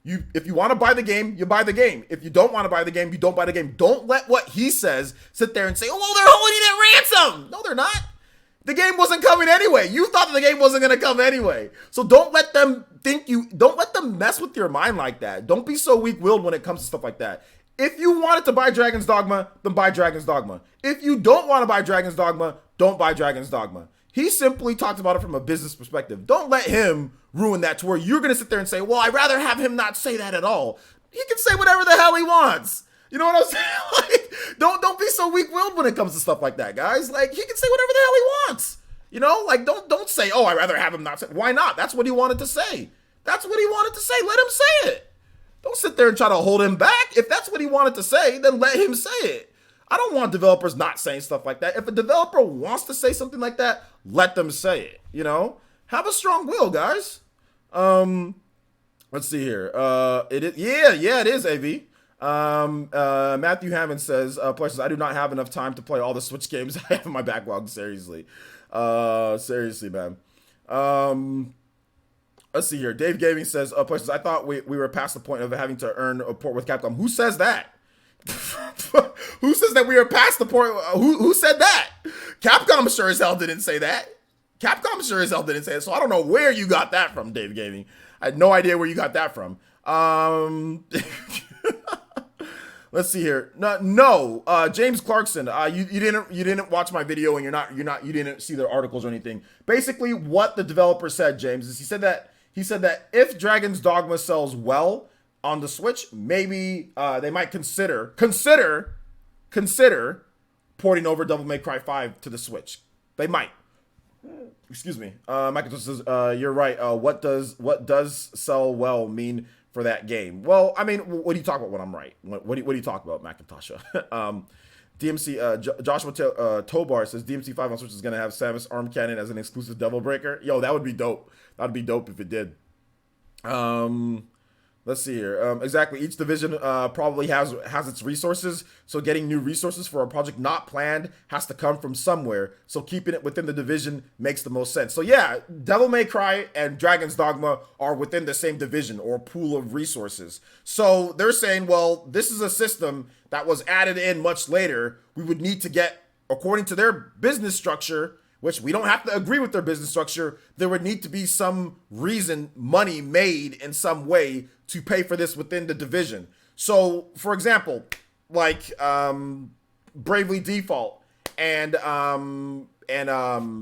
if you want to buy the game, you buy the game. If you don't want to buy the game, you don't buy the game. Don't let what he says sit there and say, oh, well, they're holding it ransom. No, they're not. The game wasn't coming anyway. You thought that the game wasn't going to come anyway. So don't let them don't let them mess with your mind like that. Don't be so weak-willed when it comes to stuff like that. If you wanted to buy Dragon's Dogma, then buy Dragon's Dogma. If you don't want to buy Dragon's Dogma, don't buy Dragon's Dogma. He simply talked about it from a business perspective. Don't let him ruin that to where you're going to sit there and say, well, I'd rather have him not say that at all. He can say whatever the hell he wants. You know what I'm saying? Like, don't be so weak-willed when it comes to stuff like that, guys. Like, he can say whatever the hell he wants. You know, like, don't say, oh, I'd rather have him not say. Why not? That's what he wanted to say. That's what he wanted to say. Let him say it. Don't sit there and try to hold him back. If that's what he wanted to say, then let him say it. I don't want developers not saying stuff like that. If a developer wants to say something like that, let them say it, you know? Have a strong will, guys. Let's see here. It is, yeah, it is, AV. Matthew Hammond says, Places, I do not have enough time to play all the Switch games I have in my backlog, seriously. Seriously, man. Let's see here. Dave Gaming says, Places, I thought we were past the point of having to earn a port with Capcom. Who says that? Who says that we are past the point? Who said that? Capcom sure as hell didn't say that. Capcom sure as hell didn't say it. So I don't know where you got that from, Dave Gaming. I had no idea where you got that from. Let's see here. No. James Clarkson. You didn't watch my video, and you didn't see the articles or anything. Basically, what the developer said, James, is he said that if Dragon's Dogma sells well on the Switch, maybe they might consider porting over Devil May Cry 5 to the Switch. They might. Excuse me. Michael says, you're right. What does sell well mean for that game? Well, I mean, what do you talk about when I'm right? What do you talk about, Macintosh? DMC, Joshua Tobar says DMC 5 on Switch is going to have Samus Arm Cannon as an exclusive Devil Breaker. Yo, that would be dope. That would be dope if it did. Let's see here. Exactly. Each division probably has its resources. So getting new resources for a project not planned has to come from somewhere. So keeping it within the division makes the most sense. So yeah, Devil May Cry and Dragon's Dogma are within the same division or pool of resources. So they're saying, well, this is a system that was added in much later. We would need to get, according to their business structure, which we don't have to agree with their business structure, there would need to be some reason, money made in some way to pay for this within the division. So, for example, like Bravely Default and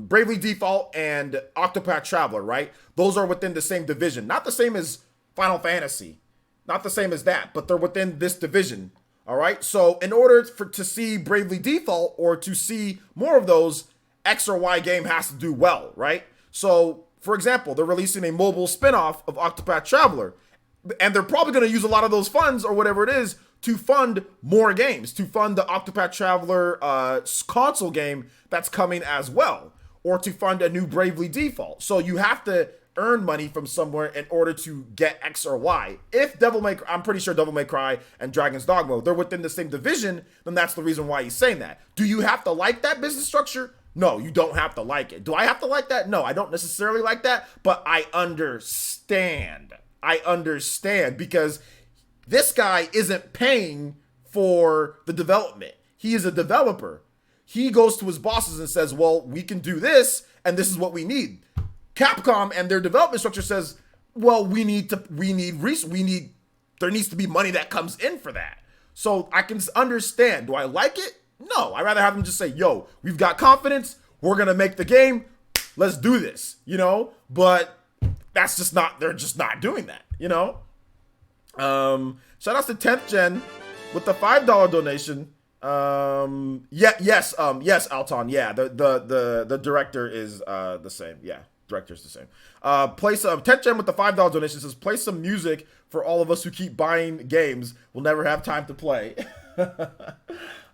Bravely Default and Octopath Traveler, right? Those are within the same division. Not the same as Final Fantasy. Not the same as that, but they're within this division. All right? So, in order to see Bravely Default or to see more of those, X or Y game has to do well, right? So, for example, they're releasing a mobile spin-off of Octopath Traveler, and they're probably going to use a lot of those funds or whatever it is to fund more games, to fund the Octopath Traveler console game that's coming as well, or to fund a new Bravely Default. So you have to earn money from somewhere in order to get X or Y. If I'm pretty sure Devil May Cry and Dragon's Dogma, they're within the same division, then that's the reason why he's saying that. Do you have to like that business structure? No, you don't have to like it. Do I have to like that? No, I don't necessarily like that, but I understand. Because this guy isn't paying for the development. He is a developer. He goes to his bosses and says, well, we can do this, and this is what we need. Capcom and their development structure says, well, there needs to be money that comes in for that. So I can understand. Do I like it? No, I'd rather have them just say, yo, we've got confidence. We're going to make the game. Let's do this, you know? But that's just not, they're just not doing that, you know? Shout out to 10th Gen with the $5 donation. Yes, Alton. Yeah, the director is the same. Yeah, director's the same. Play some 10th Gen with the $5 donation says, play some music for all of us who keep buying games. We'll never have time to play.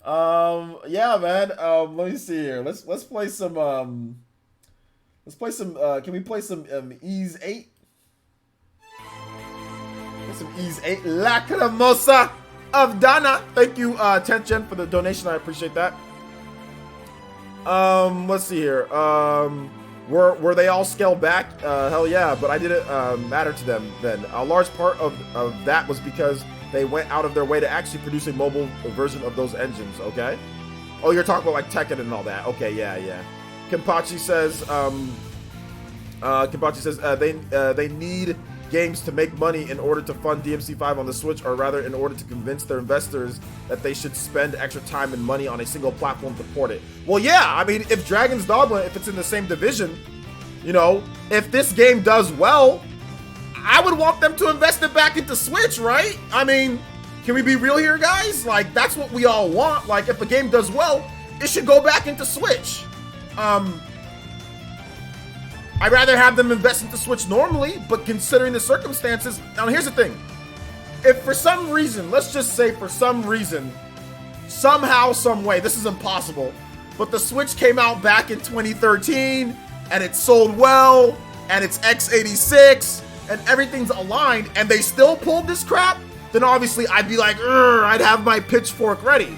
Yeah, man. Let me see here. Let's play some can we play some Ease 8? Play some Ease 8. Lacrimosa of Dana. Thank you, 10th Gen, for the donation. I appreciate that. Let's see here. Were they all scaled back? Hell yeah, but I didn't matter to them then. A large part of that was because they went out of their way to actually produce a mobile version of those engines, okay? Oh, you're talking about like Tekken and all that. Okay, yeah. Kimpachi says they need games to make money in order to fund DMC5 on the Switch, or rather in order to convince their investors that they should spend extra time and money on a single platform to port it. Well, yeah, I mean, if Dragon's Dogma, if it's in the same division, you know, if this game does well, I would want them to invest it back into Switch, right? I mean, can we be real here, guys? Like, that's what we all want. Like, if a game does well, it should go back into Switch. I'd rather have them invest into Switch normally, but considering the circumstances, now here's the thing. If for some reason, let's just say for some reason, somehow, some way, this is impossible, but the Switch came out back in 2013, and it sold well, and it's x86, and everything's aligned, and they still pulled this crap, then obviously I'd be like, I'd have my pitchfork ready.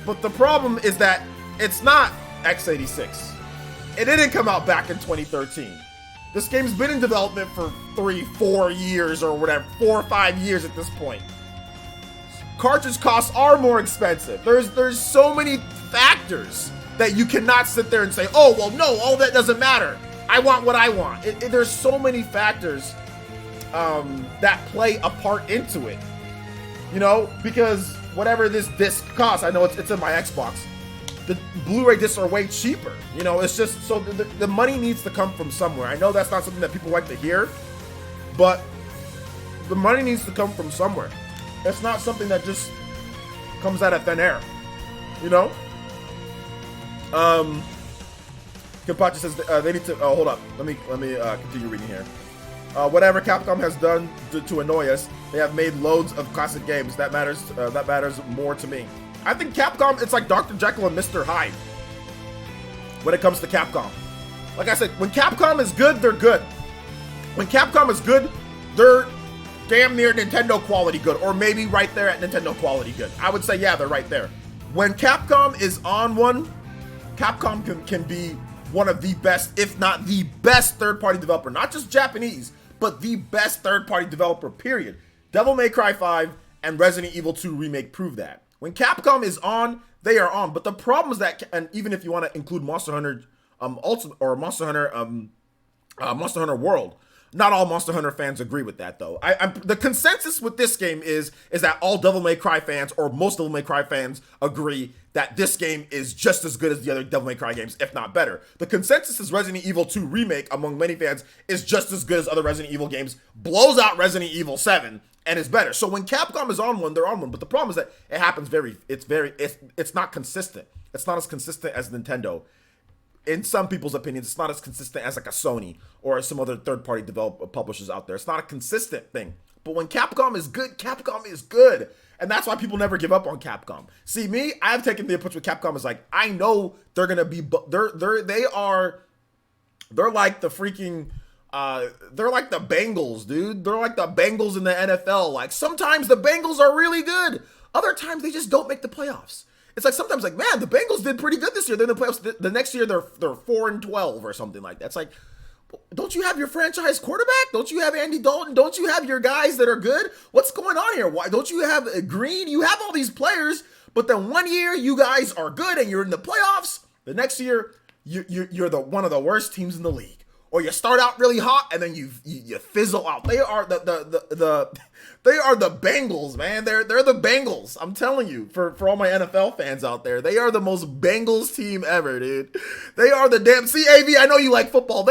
But the problem is that it's not x86. It didn't come out back in 2013. This game's been in development for 3-4 years or whatever, 4 or 5 years at this point. Cartridge costs are more expensive. There's so many factors that you cannot sit there and say, oh, well, no, all that doesn't matter. I want what I want. There's so many factors that play a part into it. You know, because whatever this disc costs, I know it's in my Xbox, the Blu-ray discs are way cheaper. You know, it's just, so the money needs to come from somewhere. I know that's not something that people like to hear, but the money needs to come from somewhere. It's not something that just comes out of thin air, you know? Kampachi says they need to, hold up. Let me continue reading here. Whatever Capcom has done to annoy us, they have made loads of classic games. That matters more to me. I think Capcom, it's like Dr. Jekyll and Mr. Hyde when it comes to Capcom. Like I said, when Capcom is good, they're good. When Capcom is good, they're damn near Nintendo quality good, or maybe right there at Nintendo quality good. I would say, yeah, they're right there. When Capcom is on one, Capcom can be one of the best, if not the best third-party developer, not just Japanese, but the best third-party developer, period. Devil May Cry 5 and Resident Evil 2 Remake prove that. When Capcom is on, they are on. But the problem is that, and even if you want to include Monster Hunter Ultimate or Monster Hunter World, not all Monster Hunter fans agree with that, though. The consensus with this game is that all Devil May Cry fans, or most Devil May Cry fans, agree that this game is just as good as the other Devil May Cry games, if not better. The consensus is Resident Evil 2 Remake, among many fans, is just as good as other Resident Evil games, blows out Resident Evil 7, and is better. So when Capcom is on one, they're on one. But the problem is that it happens it's not consistent. It's not as consistent as Nintendo. In some people's opinions, it's not as consistent as like a Sony or some other third-party publishers out there. It's not a consistent thing. But when Capcom is good, Capcom is good. And that's why people never give up on Capcom. See, me, I've taken the approach with Capcom is like, I know they're going to be, they're like the freaking, they're like the Bengals, dude. They're like the Bengals in the NFL. Like, sometimes the Bengals are really good. Other times they just don't make the playoffs. It's like sometimes like, man, the Bengals did pretty good this year. They're in the playoffs. The next year they're 4-12 or something like that. It's like, don't you have your franchise quarterback? Don't you have Andy Dalton? Don't you have your guys that are good? What's going on here? Why don't you have Green? You have all these players, but then one year you guys are good and you're in the playoffs. The next year you're the one of the worst teams in the league. Or you start out really hot and then you fizzle out. They are they are the Bengals, man. They're the Bengals. I'm telling you, for all my NFL fans out there, they are the most Bengals team ever, dude. They are the damn CAV. I know you like football.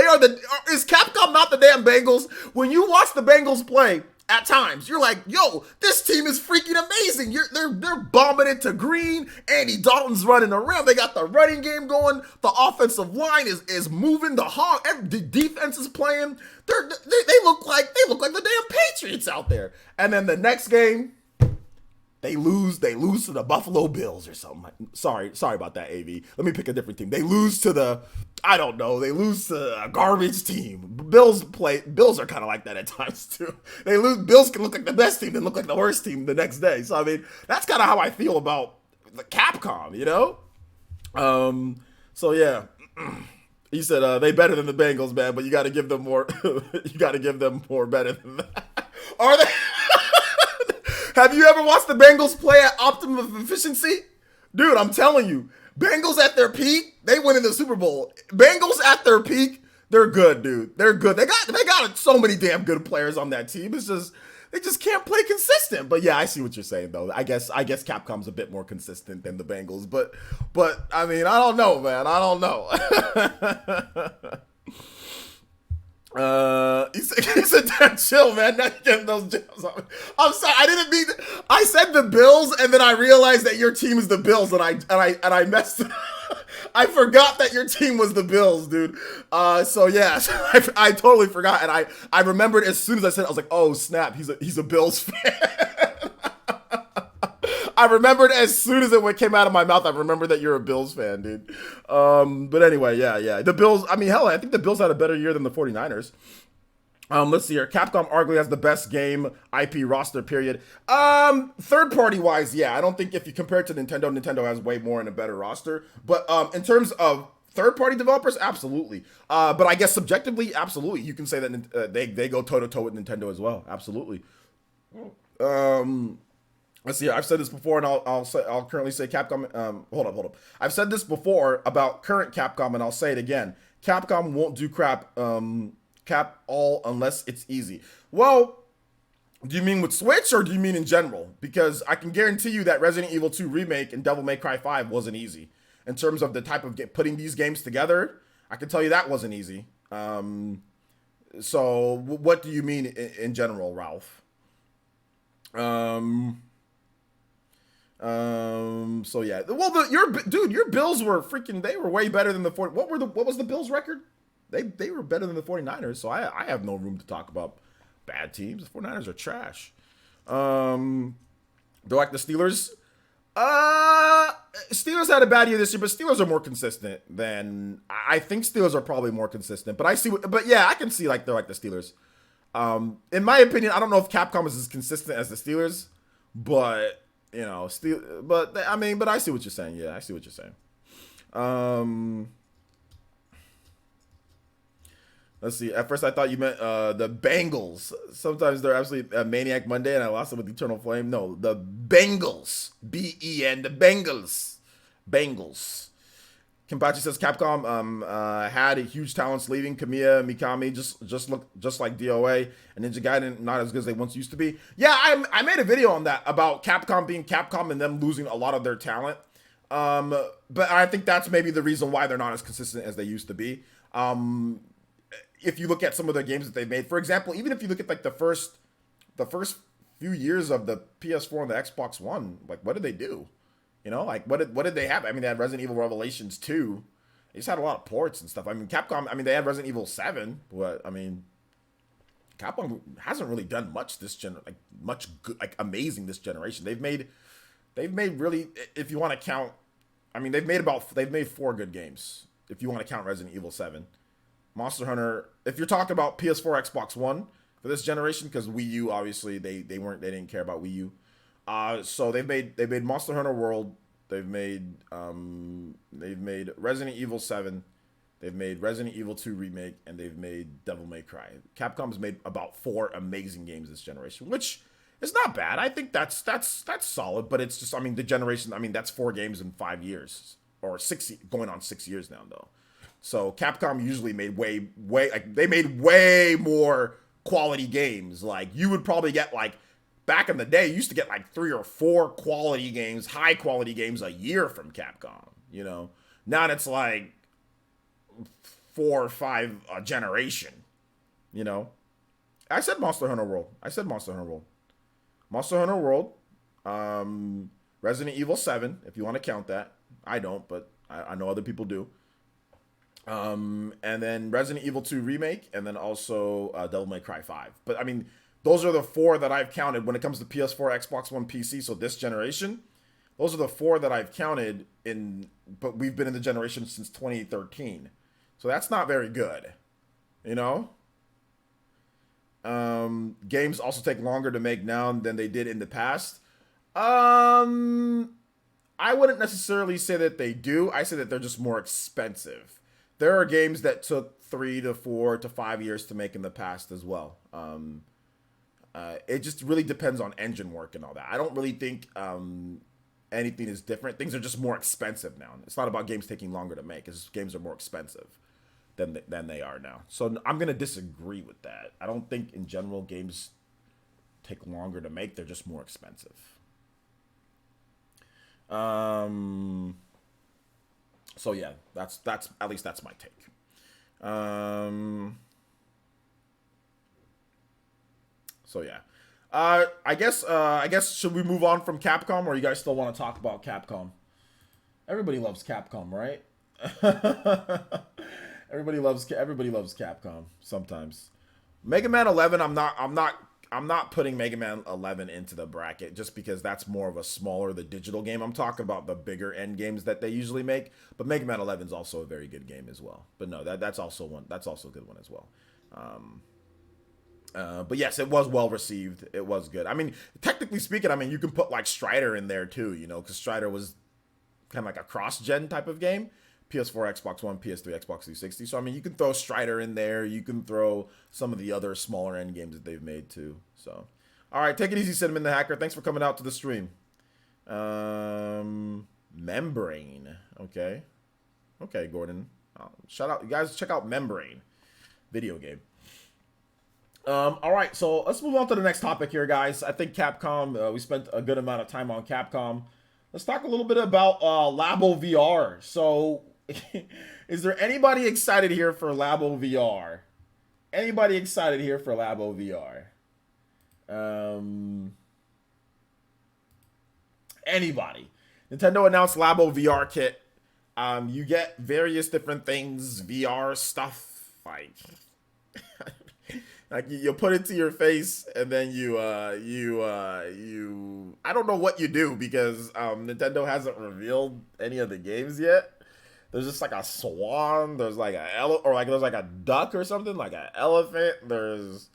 Is Capcom not the damn Bengals? When you watch the Bengals play, at times you're like, yo, this team is freaking amazing. They're bombing it to Green. Andy Dalton's running around. They got the running game going. The offensive line is moving. The defense is playing. They look like the damn Patriots out there. And then the next game, they lose to the Buffalo Bills or something. Sorry about that, AV. Let me pick a different team. They lose to they lose to a garbage team. Bills are kind of like that at times too. They lose. Bills can look like the best team, then look like the worst team the next day. So I mean, that's kind of how I feel about the Capcom, you know? So yeah. He said they better than the Bengals, man, but you got to give them more. You got to give them more better than that. Are they? Have you ever watched the Bengals play at optimum efficiency? Dude, I'm telling you, Bengals at their peak, they win in the Super Bowl. Bengals at their peak, They're good, dude. They're good. They got so many damn good players on that team. It's just they just can't play consistent. But yeah, I see what you're saying though. I guess Capcom's a bit more consistent than the Bengals. But I mean, I don't know, man. I don't know. He said, "Damn, chill, man. Not getting those jams on." I'm sorry. I didn't mean. I said the Bills, and then I realized that your team is the Bills, and I messed. I forgot that your team was the Bills, dude. So yeah, I totally forgot, and I remembered as soon as I said it, I was like, "Oh snap, he's a Bills fan." I remembered as soon as it came out of my mouth. I remembered that you're a Bills fan, dude. But anyway, yeah. The Bills, I mean, hell, I think the Bills had a better year than the 49ers. Let's see here. Capcom arguably has the best game IP roster, period. Third party wise, yeah. I don't think if you compare it to Nintendo has way more and a better roster. But in terms of third party developers, absolutely. But I guess subjectively, absolutely. You can say that they go toe to toe with Nintendo as well. Absolutely. Let's see. I've said this before, and I'll currently say Capcom. Hold up. I've said this before about current Capcom, and I'll say it again. Capcom won't do cap all unless it's easy. Well, do you mean with Switch or do you mean in general? Because I can guarantee you that Resident Evil 2 Remake and Devil May Cry 5 wasn't easy in terms of the type of putting these games together. I can tell you that wasn't easy. So what do you mean in general, Ralph? So yeah. Well, your Bills were freaking. They were way better than the 40. What was the Bills record? They were better than the 49ers. So I have no room to talk about bad teams. The 49ers are trash. They're like the Steelers. Steelers had a bad year this year, but Steelers are more consistent than I think. Steelers are probably more consistent, but yeah, I can see like they're like the Steelers. In my opinion, I don't know if Capcom is as consistent as the Steelers, but. You know, but I see what you're saying. Yeah, I see what you're saying. Let's see. At first, I thought you meant the Bengals. Sometimes they're absolutely Maniac Monday, and I lost it with Eternal Flame. No, the Bengals. B-E-N. The Bengals. Bengals. Kimpachi says Capcom had huge talents leaving. Kamiya, Mikami just like DOA, and Ninja Gaiden not as good as they once used to be. Yeah, I made a video on that about Capcom being Capcom and them losing a lot of their talent. But I think that's maybe the reason why they're not as consistent as they used to be. If you look at some of their games that they made, for example, even if you look at like the first few years of the PS4 and the Xbox One, like what did they do? You know, like what did they have? I mean, they had Resident Evil Revelations 2. They just had a lot of ports and stuff. I mean, Capcom. I mean, they had Resident Evil 7, but I mean, Capcom hasn't really done much amazing this generation. They've made really, if you want to count. I mean, they've made 4 good games if you want to count Resident Evil 7, Monster Hunter. If you're talking about PS4, Xbox One for this generation, because Wii U obviously they didn't care about Wii U. So they've made Monster Hunter World, they've made Resident Evil 7, they've made Resident Evil 2 Remake, and they've made Devil May Cry. Capcom's made about 4 amazing games this generation, which is not bad. I think that's solid, but it's just, I mean, the generation, I mean, that's 4 games in 5 years, or 6, going on 6 years now though. So Capcom usually made they made way more quality games. Like you would probably get like, back in the day, you used to get like 3 or 4 quality games, high quality games a year from Capcom, you know? Now it's like 4 or 5 a generation, you know? I said Monster Hunter World. Monster Hunter World, Resident Evil 7, if you want to count that. I don't, but I know other people do. And then Resident Evil 2 Remake, and then also Devil May Cry 5. But I mean, those are the 4 that I've counted when it comes to PS4, Xbox One, PC. So this generation, those are the 4 that I've counted in. But we've been in the generation since 2013, so that's not very good, you know. Games also take longer to make now than they did in the past. I wouldn't necessarily say that they do. I say that they're just more expensive. There are games that took 3 to 4 to 5 years to make in the past as well. It just really depends on engine work and all that. I don't really think anything is different. Things are just more expensive now. It's not about games taking longer to make. It's just games are more expensive. than they are now. So I'm gonna disagree with that. I don't think in general games take longer to make. They're just more expensive. So yeah, that's at least that's my take. So yeah. I guess should we move on from Capcom, or you guys still want to talk about Capcom? Everybody loves Capcom, right? everybody loves Capcom sometimes. Mega Man 11, I'm not putting Mega Man 11 into the bracket just because that's more of a smaller, the digital game. I'm talking about the bigger end games that they usually make. But Mega Man 11 is also a very good game as well. But no, that's also one. That's also a good one as well. But yes, it was well received. It was good. I mean, technically speaking, I mean you can put like Strider in there too, you know, because Strider was kind of like a cross-gen type of game. PS4, Xbox One, PS3, Xbox 360. So I mean, you can throw Strider in there. You can throw some of the other smaller end games that they've made too. So, all right, take it easy, Cinnamon the Hacker. Thanks for coming out to the stream. Membrane. Okay, Gordon. Shout out, you guys. Check out Membrane, video game. All right, so let's move on to the next topic here, guys. I think Capcom. We spent a good amount of time on Capcom. Let's talk a little bit about Labo VR. So, is there anybody excited here for Labo VR? Anybody excited here for Labo VR? Anybody? Nintendo announced Labo VR kit. You get various different things, VR stuff, like like you put it to your face, and then you I don't know what you do because Nintendo hasn't revealed any of the games yet. There's just like a swan. There's like there's like a duck or something, like an elephant. There's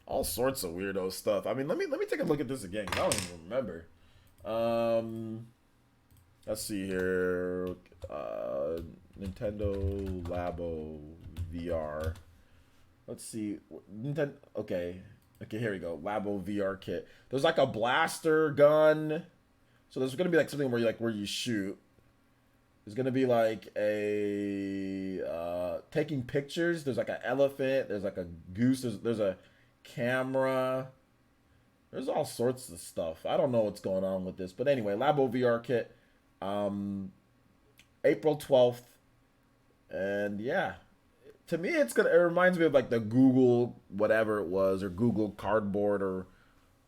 all sorts of weirdo stuff. I mean, let me take a look at this again. I don't even remember. Let's see here. Nintendo Labo VR. Let's see. Nintendo. Okay, here we go. Labo VR kit. There's like a blaster gun. So there's gonna be like something where you shoot. There's gonna be like a taking pictures. There's like an elephant. There's like a goose. There's a camera. There's all sorts of stuff. I don't know what's going on with this, but anyway, Labo VR kit, April 12th, and yeah, to me it reminds me of like the Google whatever it was, or Google Cardboard, or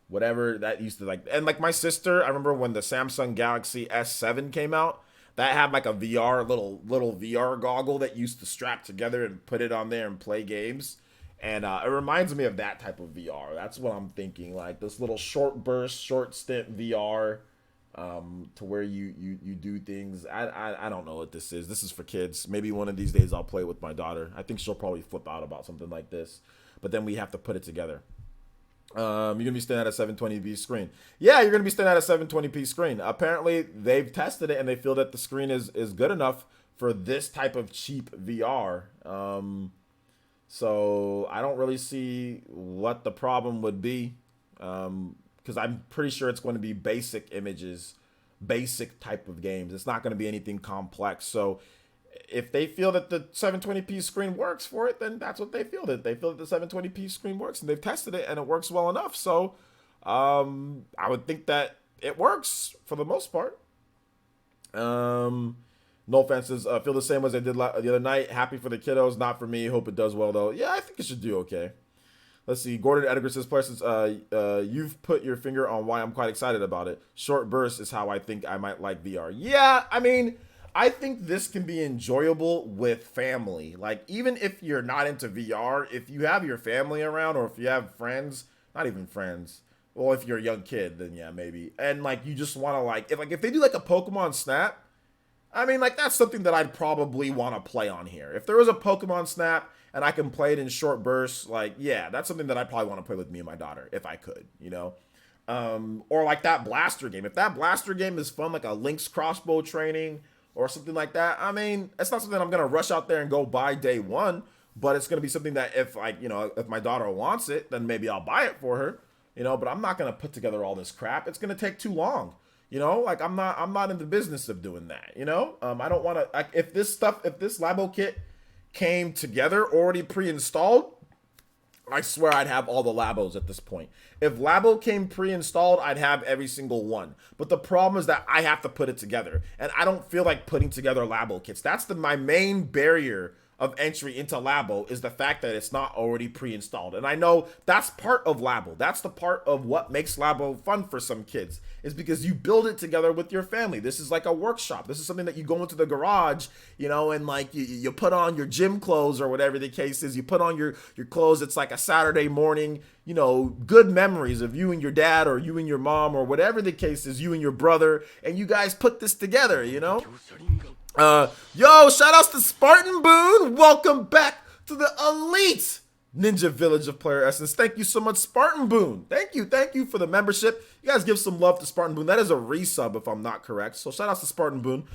whatever that used to like. And like my sister, I remember when the Samsung Galaxy S7 came out. That had like a little VR goggle that used to strap together and put it on there and play games. And it reminds me of that type of VR. That's what I'm thinking. Like this little short burst, short stint VR, to where you do things. I don't know what this is. This is for kids. Maybe one of these days I'll play with my daughter. I think she'll probably flip out about something like this. But then we have to put it together. You're gonna be standing at a 720p screen. Yeah, you're gonna be standing at a 720p screen. Apparently, they've tested it and they feel that the screen is good enough for this type of cheap VR. So I don't really see what the problem would be, because I'm pretty sure it's going to be basic images, basic type of games. It's not going to be anything complex. So if they feel that the 720p screen works for it, then that's what they feel. That they feel that the 720p screen works, and they've tested it and it works well enough. So I would think that it works for the most part. No offenses. Feel the same as I did the other night. Happy for the kiddos, not for me. Hope it does well though. Yeah, I think it should do okay. Let's see. Gordon Edgar says, "Places, you've put your finger on why I'm quite excited about it. Short burst is how I think I might like VR." Yeah, I mean, I think this can be enjoyable with family. Like, even if you're not into VR, if you have your family around, or if you have friends, not even friends. Well, if you're a young kid, then yeah, maybe. And like, you just want to if they do like a Pokemon Snap. I mean, like, that's something that I'd probably want to play on here. If there was a Pokemon Snap and I can play it in short bursts, like, yeah, that's something that I'd probably want to play with me and my daughter, if I could, you know? Or like that Blaster game. If that Blaster game is fun, like a Link's crossbow training or something like that, I mean, it's not something I'm going to rush out there and go buy day one, but it's going to be something that if, like, you know, if my daughter wants it, then maybe I'll buy it for her, you know? But I'm not going to put together all this crap. It's going to take too long. You know, like, I'm not in the business of doing that, you know? I don't want to, like, if this Labo kit came together already pre-installed, I swear I'd have all the Labos at this point. If Labo came pre-installed, I'd have every single one. But the problem is that I have to put it together. And I don't feel like putting together Labo kits. That's my main barrier of entry into Labo, is the fact that it's not already pre-installed. And I know that's part of Labo. That's the part of what makes Labo fun for some kids, is because you build it together with your family. This is like a workshop. This is something that you go into the garage, you know, and like you put on your gym clothes or whatever the case is. You put on your clothes. It's like a Saturday morning, you know, good memories of you and your dad, or you and your mom, or whatever the case is, you and your brother, and you guys put this together, you know? Yo, shout outs to Spartan Boone. Welcome back to the elite Ninja Village of Player Essence. Thank you so much, Spartan Boone. Thank you for the membership. You guys give some love to Spartan Boone. That is a resub, if I'm not correct. So shout outs to Spartan Boone.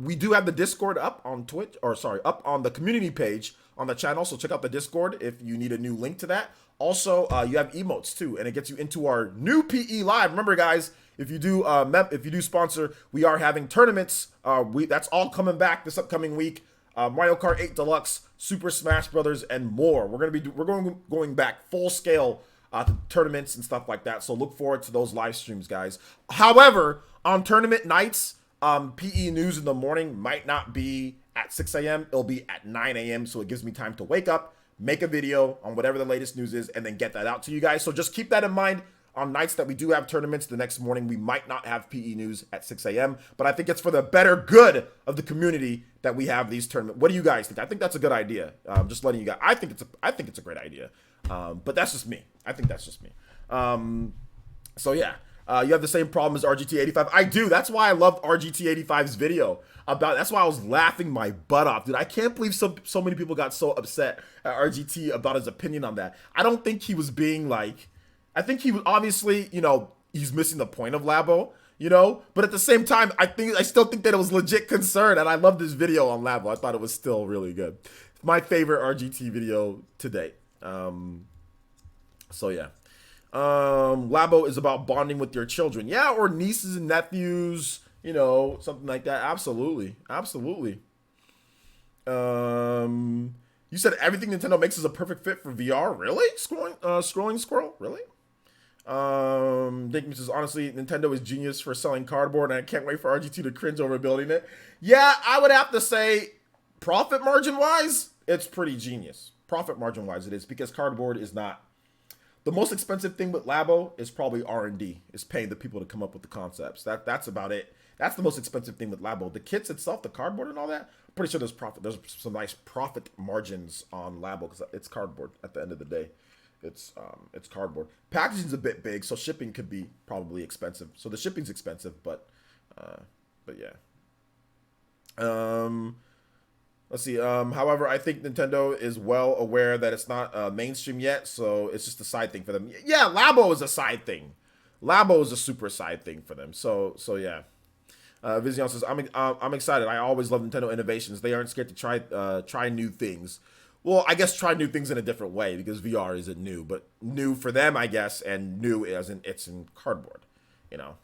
We do have the Discord up on Twitch, or sorry, up on the community page on the channel. So check out the Discord if you need a new link to that. Also, you have emotes too, and it gets you into our new PE Live. Remember, guys, if you do sponsor, we are having tournaments. That's all coming back this upcoming week. Mario Kart 8 Deluxe, Super Smash Brothers, and more. We're going back full scale to tournaments and stuff like that. So look forward to those live streams, guys. However, on tournament nights, PE news in the morning might not be at 6 a.m. It'll be at 9 a.m. So it gives me time to wake up, make a video on whatever the latest news is, and then get that out to you guys. So just keep that in mind. On nights that we do have tournaments, the next morning we might not have PE news at 6 a.m. But I think it's for the better good of the community that we have these tournaments. What do you guys think? I think that's a good idea. Just letting you guys. I think it's a great idea. But that's just me. I think that's just me. So yeah, you have the same problem as RGT85. I do. That's why I loved RGT85's video about. That's why I was laughing my butt off, dude. I can't believe so many people got so upset at RGT about his opinion on that. I don't think he was being like. I think he was obviously, you know, he's missing the point of Labo, you know, but at the same time, I still think that it was legit concern, and I love this video on Labo. I thought it was still really good. It's my favorite RGT video to date. So yeah, Labo is about bonding with your children, yeah, or nieces and nephews, you know, something like that. Absolutely. You said everything Nintendo makes is a perfect fit for VR. Really? Scrolling squirrel. Really? Dick says, honestly, Nintendo is genius for selling cardboard, and I can't wait for RG2 to cringe over building it. Yeah, I would have to say, profit margin wise, it's pretty genius. Profit margin wise, it is, because cardboard is not the most expensive thing with Labo. Is probably R&D, is paying the people to come up with the concepts. That's about it. That's the most expensive thing with Labo. The kits itself, the cardboard and all that, I'm pretty sure there's some nice profit margins on Labo because it's cardboard at the end of the day. It's cardboard. Packaging's a bit big, so shipping could be probably expensive. So the shipping's expensive, but yeah. Let's see. However, I think Nintendo is well aware that it's not mainstream yet, so it's just a side thing for them. Yeah, Labo is a side thing. Labo is a super side thing for them. So yeah. Vizion says, I'm excited. I always love Nintendo innovations. They aren't scared to try new things. Well, I guess try new things in a different way, because VR isn't new, but new for them, I guess, and new as in it's in cardboard, you know.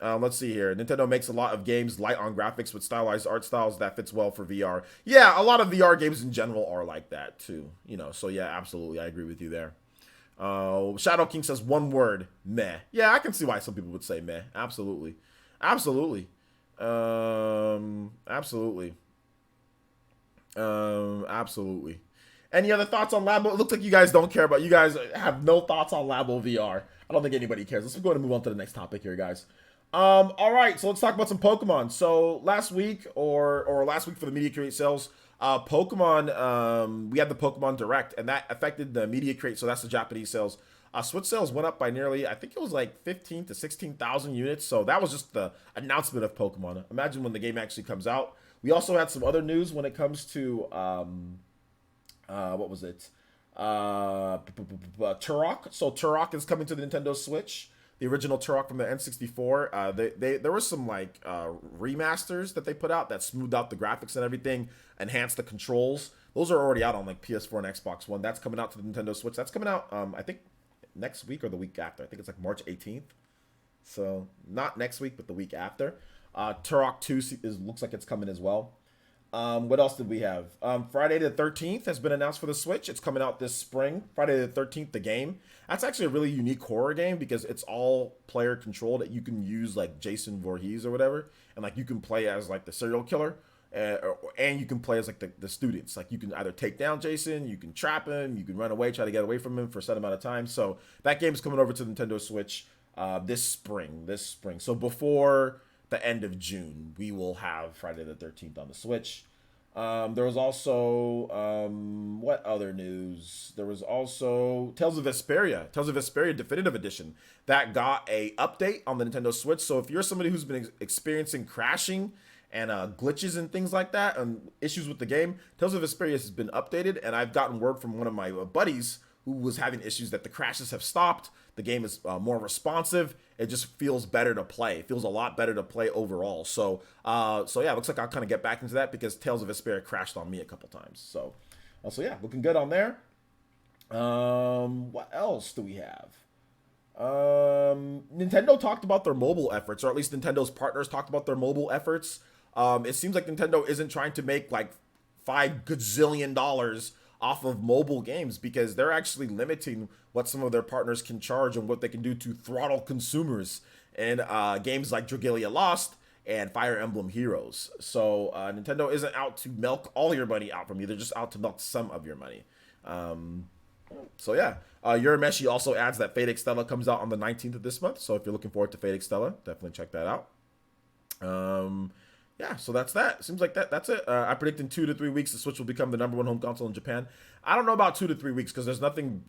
Let's see here. Nintendo makes a lot of games light on graphics with stylized art styles that fits well for VR. Yeah, a lot of VR games in general are like that too, you know. So yeah, absolutely, I agree with you there. Shadow King says one word, meh. Yeah, I can see why some people would say meh. Absolutely. Absolutely. Any other thoughts on Labo? It looks like you guys don't care about. You guys have no thoughts on Labo VR. I don't think anybody cares. Let's go ahead and move on to the next topic here, guys. All right, so let's talk about some Pokemon. So last week or last week for the Media Create sales, Pokemon, we had the Pokemon Direct, and that affected the Media Create. So that's the Japanese sales. Switch sales went up by nearly, I think it was like 15 to 16,000 units. So that was just the announcement of Pokemon. Imagine when the game actually comes out. We also had some other news when it comes to, what was it? Turok. So Turok is coming to the Nintendo Switch. The original Turok from the N64. There was some like remasters that they put out that smoothed out the graphics and everything, enhanced the controls. Those are already out on like PS4 and Xbox One. That's coming out to the Nintendo Switch. That's coming out, I think, next week or the week after. I think it's like March 18th. So not next week, but the week after. Turok 2 looks like it's coming as well. What else did we have? Friday the 13th has been announced for the Switch. It's coming out this spring. Friday the 13th, the game. That's actually a really unique horror game because it's all player controlled. That you can use like Jason Voorhees or whatever, and like you can play as like the serial killer, and you can play as like the students. Like you can either take down Jason, you can trap him, you can run away, try to get away from him for a set amount of time. So that game's coming over to the Nintendo Switch this spring. So before the end of June, we will have Friday the 13th on the Switch. There was also what other news? There was also Tales of Vesperia Definitive Edition that got a update on the Nintendo Switch. So if you're somebody who's been experiencing crashing and glitches and things like that and issues with the game, Tales of Vesperia has been updated, and I've gotten word from one of my buddies who was having issues that the crashes have stopped. The game is more responsive. It just feels better to play. It feels a lot better to play overall. So yeah, it looks like I'll kind of get back into that because Tales of Vesperia crashed on me a couple times. So yeah, looking good on there. What else do we have? Nintendo talked about their mobile efforts, or at least Nintendo's partners talked about their mobile efforts. It seems like Nintendo isn't trying to make like $5 gazillion off of mobile games because they're actually limiting what some of their partners can charge and what they can do to throttle consumers in games like Dragalia Lost and Fire Emblem Heroes. So Nintendo isn't out to milk all your money out from you. They're just out to milk some of your money. So yeah, Urameshi also adds that Fate Extella comes out on the 19th of this month. So if you're looking forward to Fate Extella, definitely check that out. Yeah, so that's that. Seems like that's it. I predict in 2 to 3 weeks the Switch will become the #1 home console in Japan. I don't know about 2 to 3 weeks because there's nothing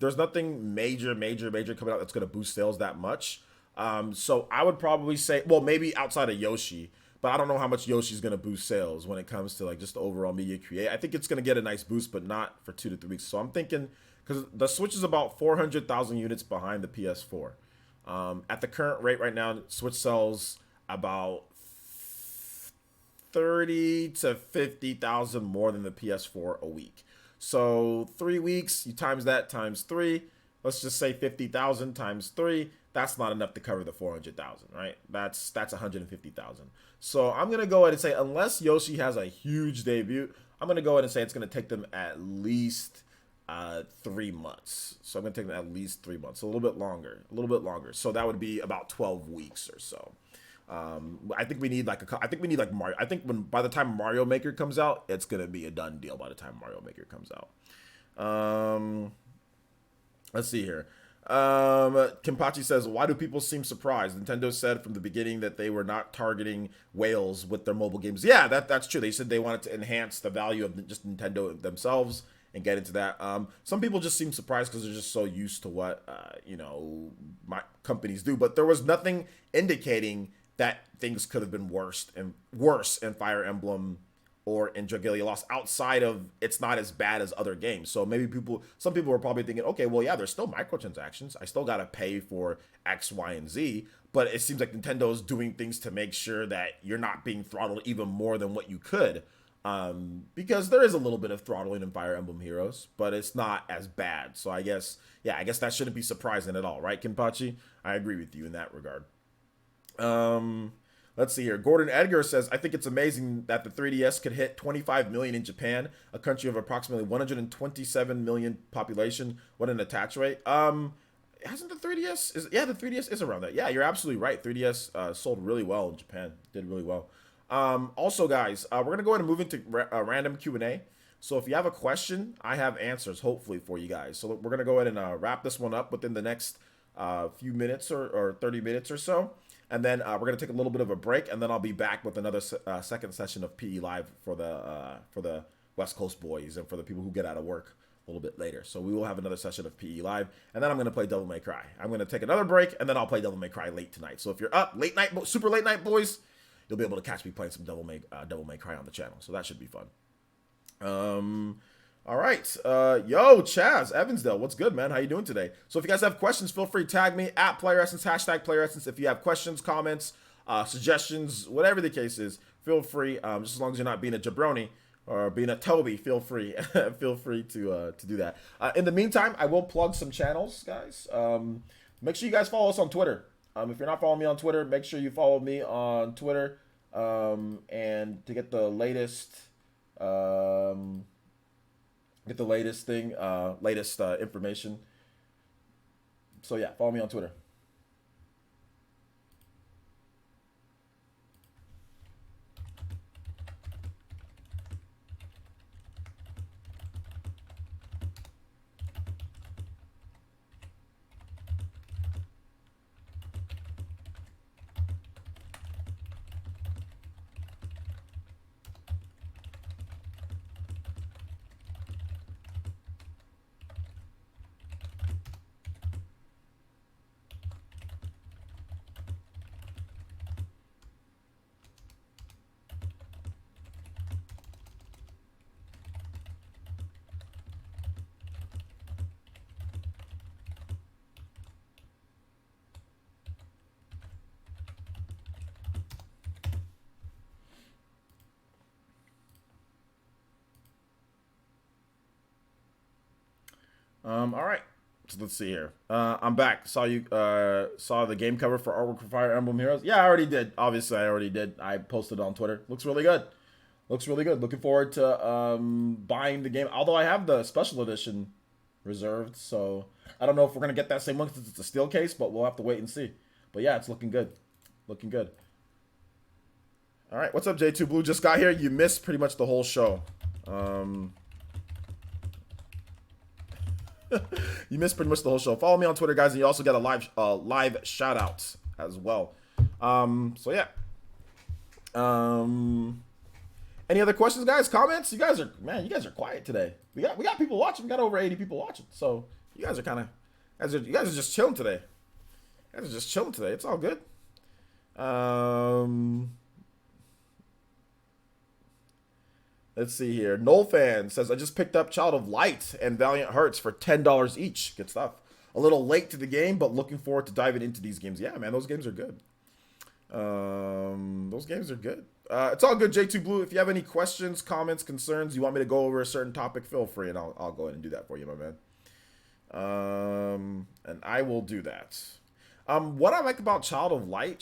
major coming out that's going to boost sales that much. So I would probably say, well, maybe outside of Yoshi, but I don't know how much Yoshi's going to boost sales when it comes to like just the overall media create. I think it's going to get a nice boost, but not for 2 to 3 weeks. So I'm thinking because the Switch is about 400,000 units behind the PS4. At the current rate right now, Switch sells about 30 to 50,000 more than the PS4 a week. So 3 weeks, you times that times 3. Let's just say 50,000 times 3. That's not enough to cover the 400,000, right? That's 150,000. So I'm gonna go ahead and say, unless Yoshi has a huge debut, I'm gonna go ahead and say it's gonna take them at least 3 months. So I'm gonna take them at least 3 months, a little bit longer. So that would be about 12 weeks or so. I think we need like Mario. I think by the time Mario Maker comes out, it's gonna be a done deal. By the time Mario Maker comes out, let's see here. Kimpachi says, "Why do people seem surprised? Nintendo said from the beginning that they were not targeting whales with their mobile games." Yeah, that's true. They said they wanted to enhance the value of just Nintendo themselves and get into that. Some people just seem surprised because they're just so used to what my companies do. But there was nothing indicating that things could have been worse in Fire Emblem or in Dragalia Lost outside of it's not as bad as other games. So maybe some people were probably thinking, okay, well, yeah, there's still microtransactions. I still got to pay for X, Y, and Z. But it seems like Nintendo's doing things to make sure that you're not being throttled even more than what you could. Because there is a little bit of throttling in Fire Emblem Heroes, but it's not as bad. So I guess that shouldn't be surprising at all, right, Kimpachi? I agree with you in that regard. Let's see here. Gordon Edgar says, "I think it's amazing that the 3DS could hit 25 million in Japan, a country of approximately 127 million population. What an attach rate." Hasn't the 3DS the 3DS is around that. Yeah, you're absolutely right. 3DS sold really well in Japan. Did really well. Also, guys, we're gonna go ahead and move into random Q&A. So if you have a question, I have answers hopefully for you guys. So we're gonna go ahead and wrap this one up within the next few minutes or 30 minutes or so. And then we're going to take a little bit of a break, and then I'll be back with another second session of PE Live for the West Coast boys and for the people who get out of work a little bit later. So we will have another session of PE Live, and then I'm going to play Devil May Cry. I'm going to take another break, and then I'll play Devil May Cry late tonight. So if you're up super late night boys, you'll be able to catch me playing some Devil May Cry on the channel. So that should be fun. All right. Yo, Chaz Evansdale, what's good, man? How you doing today? So if you guys have questions, feel free to tag me at PlayerEssence, #PlayerEssence. If you have questions, comments, suggestions, whatever the case is, feel free. Just as long as you're not being a jabroni or being a Toby, feel free. Feel free to do that. In the meantime, I will plug some channels, guys. Make sure you guys follow us on Twitter. If you're not following me on Twitter, make sure you follow me on Twitter. And to get the latest Get the latest thing, latest information. So yeah, follow me on Twitter. All right. So let's see here. I'm back. Saw the game cover for artwork for Fire Emblem Heroes. Yeah, I already did. Obviously, I already did. I posted on Twitter. Looks really good. Looks really good. Looking forward to buying the game. Although I have the special edition reserved, so I don't know if we're gonna get that same one because it's a steel case, but we'll have to wait and see. But yeah, it's looking good. Looking good. All right. What's up, J2 Blue? Just got here. You missed pretty much the whole show. You missed pretty much the whole show. Follow me on Twitter, guys, and you also get a live shout out as well. So yeah. Any other questions, guys? Comments? You guys are quiet today. We got people watching. We got over 80 people watching. So you guys are you guys are just chilling today. You guys are just chilling today. It's all good. Let's see here. Fan says, I just picked up Child of Light and Valiant Hearts for $10 each. Good stuff. A little late to the game, but looking forward to diving into these games. Yeah, man, those games are good. Those games are good. It's all good, J2 Blue. If you have any questions, comments, concerns, you want me to go over a certain topic, feel free, and I'll go ahead and do that for you, my man. And I will do that. What I like about Child of Light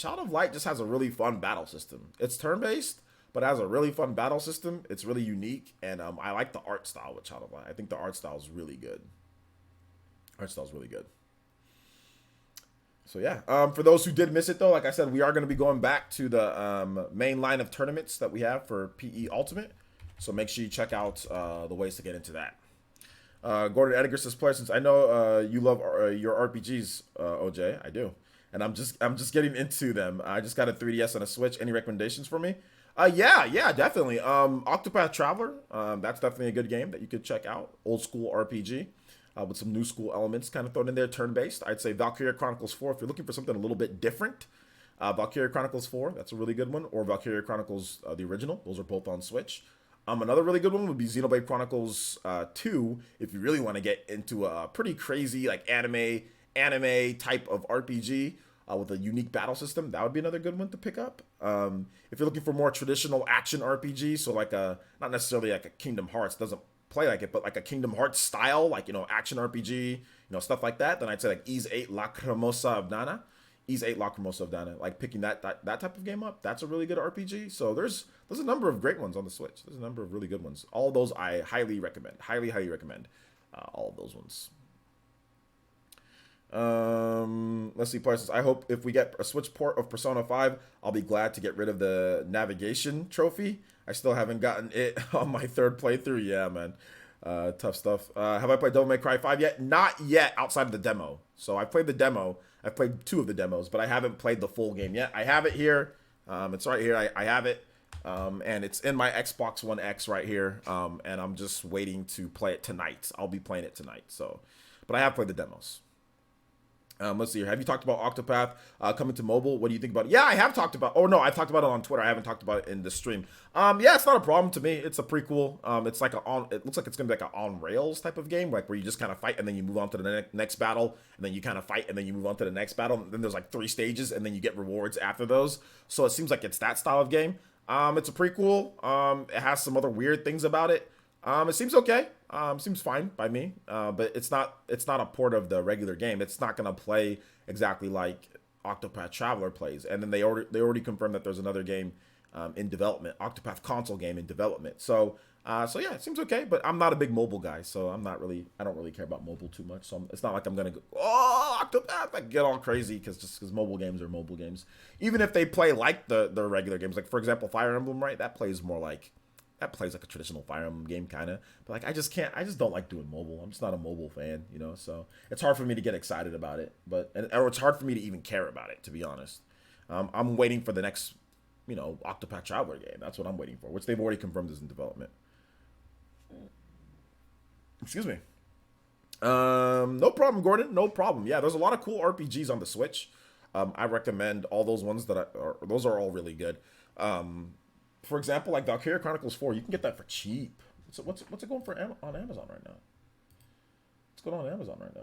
just has a really fun battle system. It's turn-based, but it has a really fun battle system. It's really unique, and I like the art style with Child of Light. I think the art style is really good. Art style is really good. So yeah, for those who did miss it though, like I said, we are going to be going back to the main line of tournaments that we have for PE Ultimate. So make sure you check out the ways to get into that. Gordon Edgar says, "Player, since I know you love your RPGs, OJ, I do, and I'm just getting into them. I just got a 3DS and a Switch. Any recommendations for me?" Yeah, definitely. Octopath Traveler, that's definitely a good game that you could check out. Old school RPG. With some new school elements kind of thrown in there, turn-based. I'd say Valkyria Chronicles 4, if you're looking for something a little bit different. Valkyria Chronicles 4, that's a really good one. Or Valkyria Chronicles, the original. Those are both on Switch. Another really good one would be Xenoblade Chronicles 2, if you really want to get into a pretty crazy like anime type of RPG with a unique battle system. That would be another good one to pick up. If you're looking for more traditional action RPG, so like not necessarily like a Kingdom Hearts, doesn't play like it, but like a Kingdom Hearts style, like, action RPG, stuff like that, then I'd say like Ys 8 Lacrimosa of Dana. Ys 8 Lacrimosa of Dana, like picking that type of game up, that's a really good RPG. So there's a number of great ones on the Switch. There's a number of really good ones. All of those I highly recommend. Highly recommend all of those ones. Let's see, Parsons. I hope if we get a Switch port of Persona 5, I'll be glad to get rid of the navigation trophy. I still haven't gotten it on my third playthrough. Yeah, man. Tough stuff. Have I played Devil May Cry 5 yet? Not yet, outside of the demo. So I played the demo. I've played 2 of the demos, but I haven't played the full game yet. I have it here. It's right here. I have it. And it's in my Xbox One X right here. And I'm just waiting to play it tonight. I'll be playing it tonight. But I have played the demos. Let's see here. Have you talked about Octopath coming to mobile? What do you think about it? Yeah, I have talked about. Oh no, I've talked about it on Twitter. I haven't talked about it in the stream. Yeah, it's not a problem to me. It's a prequel. It's like it looks like it's gonna be like an on rails type of game, like where you just kind of fight and then you move on to the next battle, and then you kind of fight and then you move on to the next battle. And then there's like 3 stages, and then you get rewards after those. So it seems like it's that style of game. It's a prequel. It has some other weird things about it. It seems okay. Seems fine by me. But it's not a port of the regular game. It's not gonna play exactly like Octopath Traveler plays. And then they already confirmed that there's another game in development. Octopath console game in development. So yeah, it seems okay. But I'm not a big mobile guy, so I don't really care about mobile too much. So it's not like I'm gonna go, oh, Octopath, like get all crazy because mobile games are mobile games. Even if they play like the regular games, like for example, Fire Emblem, right? That plays like a traditional Fire Emblem game, kind of. But like, I just don't like doing mobile. I'm just not a mobile fan, you know. So it's hard for me to get excited about it, or it's hard for me to even care about it, to be honest. I'm waiting for the next, Octopath Traveler game. That's what I'm waiting for, which they've already confirmed is in development. Excuse me. No problem, Gordon. No problem. Yeah, there's a lot of cool RPGs on the Switch. I recommend all those ones those are all really good. For example, like Valkyria Chronicles 4, you can get that for cheap. What's it going for on Amazon right now? What's going on Amazon right now?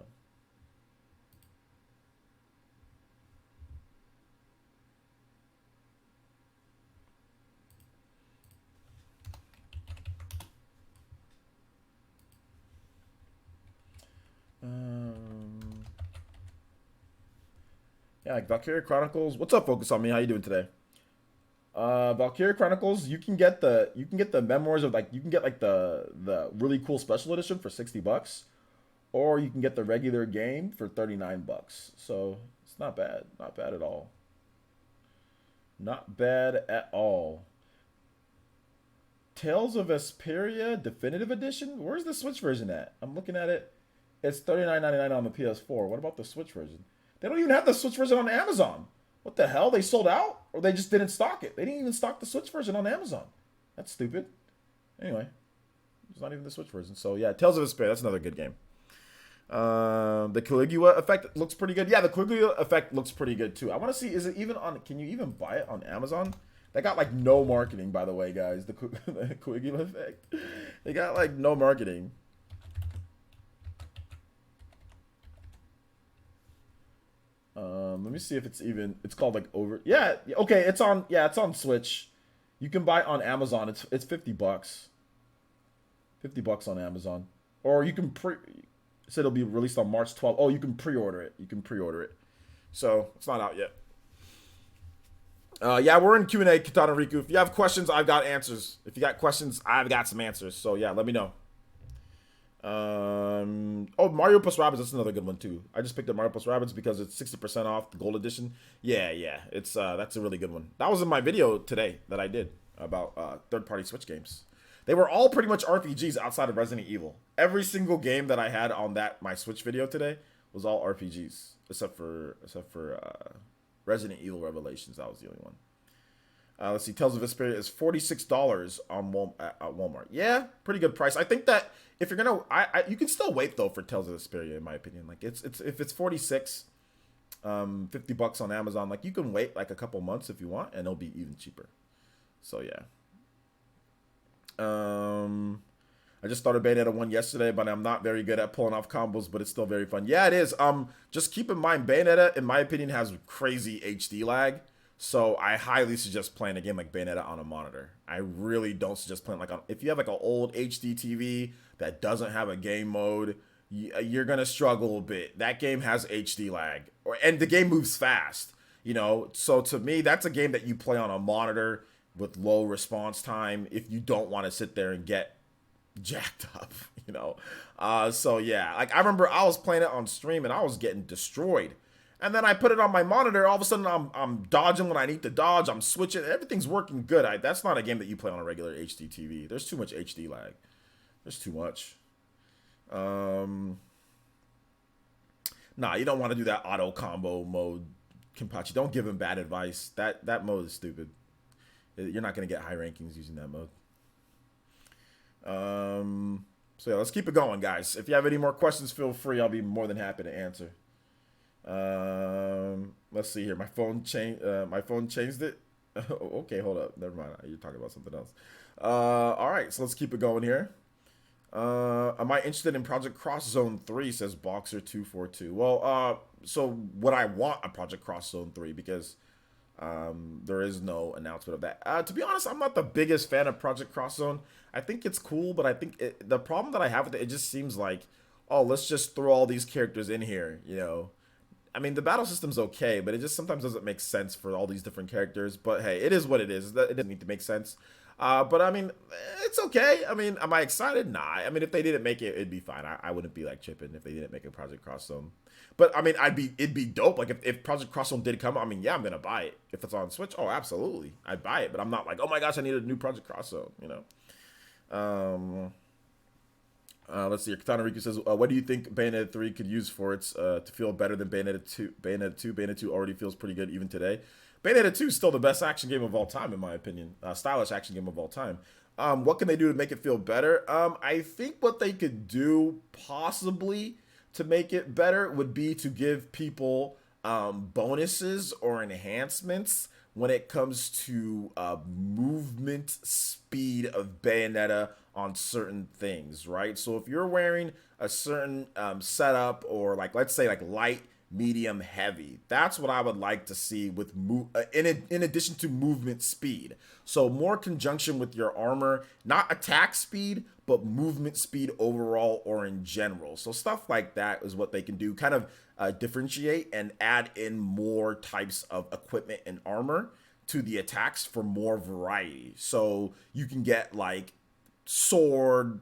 Yeah, like Valkyria Chronicles. What's up, Focus on Me? How you doing today? Valkyria Chronicles, you can get the memoirs of, like, you can get like the really cool special edition for $60, or you can get the regular game for $39. So it's not bad, not bad at all, not bad at all. Tales of Vesperia Definitive Edition. Where's the Switch version at? I'm looking at it. It's $39.99 on the PS4. What about the Switch version? They don't even have the Switch version on Amazon. What the hell? They sold out? Or they just didn't stock it? They didn't even stock the Switch version on Amazon. That's stupid. Anyway, it's not even the Switch version. So yeah, Tales of Vesperia. That's another good game. The Caligula effect looks pretty good. Yeah, the Caligula effect looks pretty good too. I want to see, is it even on, can you even buy it on Amazon? They got like no marketing, by the way, guys. The Caligula effect. They got like no marketing. Let me see if it's called like over. Yeah, okay, it's on Switch. You can buy it on Amazon. It's $50. $50 on Amazon. Or you can it said it'll be released on March 12th. Oh, you can pre-order it. So, it's not out yet. Yeah, we're in Q&A, Katana Riku. If you have questions, I've got answers. If you got questions, I've got some answers. So yeah, let me know. Oh, Mario plus Rabbids, that's another good one too. I just picked up Mario plus Rabbids because it's 60% off the gold edition. Yeah, it's that's a really good one. That was in my video today that I did about third-party Switch games. They were all pretty much RPGs outside of Resident Evil. Every single game that I had on my Switch video today was all RPGs, except for Resident Evil Revelations. That was the only one. Let's see. Tales of Vesperia is $46 on at Walmart. Yeah, pretty good price. I think that if you're gonna, you can still wait though for Tales of Vesperia, in my opinion. Like it's if it's 46, $50 on Amazon. Like you can wait like a couple months if you want, and it'll be even cheaper. So yeah. I just started Bayonetta 1 yesterday, but I'm not very good at pulling off combos, but it's still very fun. Yeah, it is. Just keep in mind, Bayonetta, in my opinion, has crazy HD lag. So I highly suggest playing a game like Bayonetta on a monitor. I really don't suggest playing like if you have like an old HD TV that doesn't have a game mode, you're gonna struggle a bit. That game has HD lag, and the game moves fast. So to me, that's a game that you play on a monitor with low response time if you don't want to sit there and get jacked up. So yeah, like I remember I was playing it on stream and I was getting destroyed. And then I put it on my monitor. All of a sudden, I'm dodging when I need to dodge. I'm switching. Everything's working good. That's not a game that you play on a regular HD TV. There's too much HD lag. There's too much. Nah, you don't want to do that auto combo mode, Kimpachi. Don't give him bad advice. That mode is stupid. You're not gonna get high rankings using that mode. So yeah, let's keep it going, guys. If you have any more questions, feel free. I'll be more than happy to answer. Let's see here. My phone changed it. Okay, hold up. Never mind. You're talking about something else. All right. So let's keep it going here. Am I interested in Project Cross Zone 3? Says Boxer242. Well, so would I want a Project Cross Zone 3? Because there is no announcement of that. To be honest, I'm not the biggest fan of Project Cross Zone. I think it's cool, but I think the problem that I have with it just seems like, oh, let's just throw all these characters in here, I mean, the battle system's okay, but it just sometimes doesn't make sense for all these different characters. But hey, it is what it is. It doesn't need to make sense. But I mean, it's okay. I mean, am I excited? Nah. I mean, if they didn't make it, it'd be fine. I wouldn't be like chipping if they didn't make a Project Cross Zone. But I mean, it'd be dope. Like if Project Cross Zone did come, I mean, yeah, I'm gonna buy it if it's on Switch. Oh, absolutely, I'd buy it. But I'm not like, oh my gosh, I need a new Project Cross Zone. You know. Let's see. Katana Riku says, "What do you think Bayonetta 3 could use for its to feel better than Bayonetta 2? Bayonetta 2 already feels pretty good even today. Bayonetta 2 is still the best action game of all time, in my opinion. Stylish action game of all time. What can they do to make it feel better? I think what they could do possibly to make it better would be to give people bonuses or enhancements when it comes to movement speed of Bayonetta on certain things, right? So if you're wearing a certain setup, or like, let's say like light, medium, heavy, that's what I would like to see with in addition to movement speed. So more conjunction with your armor, not attack speed, but movement speed overall or in general. So stuff like that is what they can do, kind of differentiate and add in more types of equipment and armor to the attacks for more variety. So you can get like sword,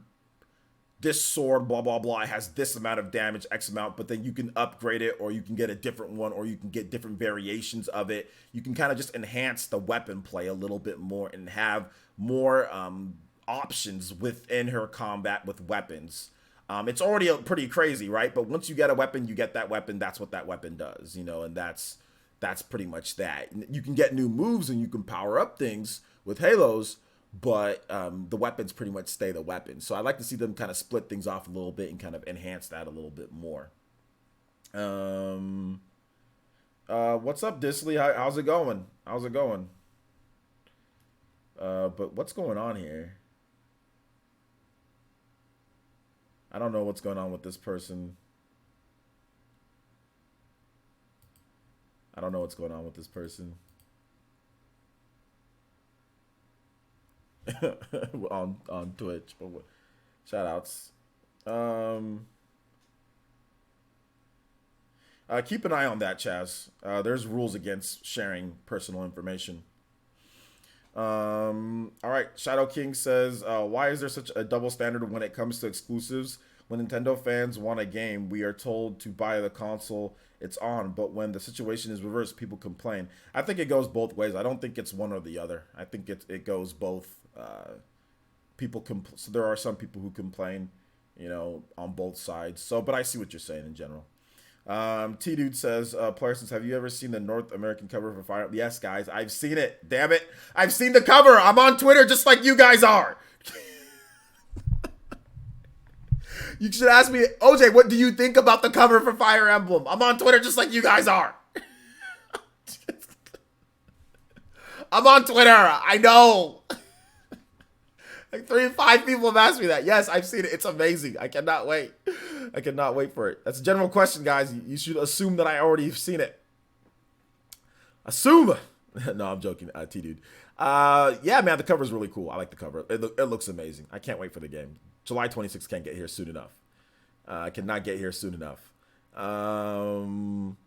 this sword, blah, blah, blah, it has this amount of damage, X amount, but then you can upgrade it, or you can get a different one, or you can get different variations of it. You can kind of just enhance the weapon play a little bit more and have more options within her combat with weapons. It's already pretty crazy, right? But once you get a weapon, you get that weapon, that's what that weapon does, you know, and that's pretty much that. You can get new moves and you can power up things with Halos, but the weapons pretty much stay the weapon. So I'd like to see them kind of split things off a little bit and kind of enhance that a little bit more. What's up, Disley? How's it going? How's it going? But what's going on here? I don't know what's going on with this person. I don't know what's going on with this person. on Twitch, but shout outs. Keep an eye on that, Chaz. There's rules against sharing personal information. All right, Shadow King says, why is there such a double standard when it comes to exclusives? When Nintendo fans want a game, we are told to buy the console it's on, but when the situation is reversed, people complain. I think it goes both ways. I don't think it's one or the other. I think it goes both. So there are some people who complain, you know, on both sides. So, but I see what you're saying in general. T-Dude says, Parsons, have you ever seen the North American cover for Fire? Yes, guys, I've seen it. Damn it. I've seen the cover. I'm on Twitter just like you guys are. You should ask me, OJ, what do you think about the cover for Fire Emblem? I'm on Twitter just like you guys are. I'm on Twitter. I know. Like 3 to 5 people have asked me that. Yes, I've seen it. It's amazing. I cannot wait. I cannot wait for it. That's a general question, guys. You should assume that I already have seen it. Assume. No, I'm joking. T-Dude. Yeah, man, the cover is really cool. I like the cover. It looks amazing. I can't wait for the game. July 26th can't get here soon enough. I cannot get here soon enough.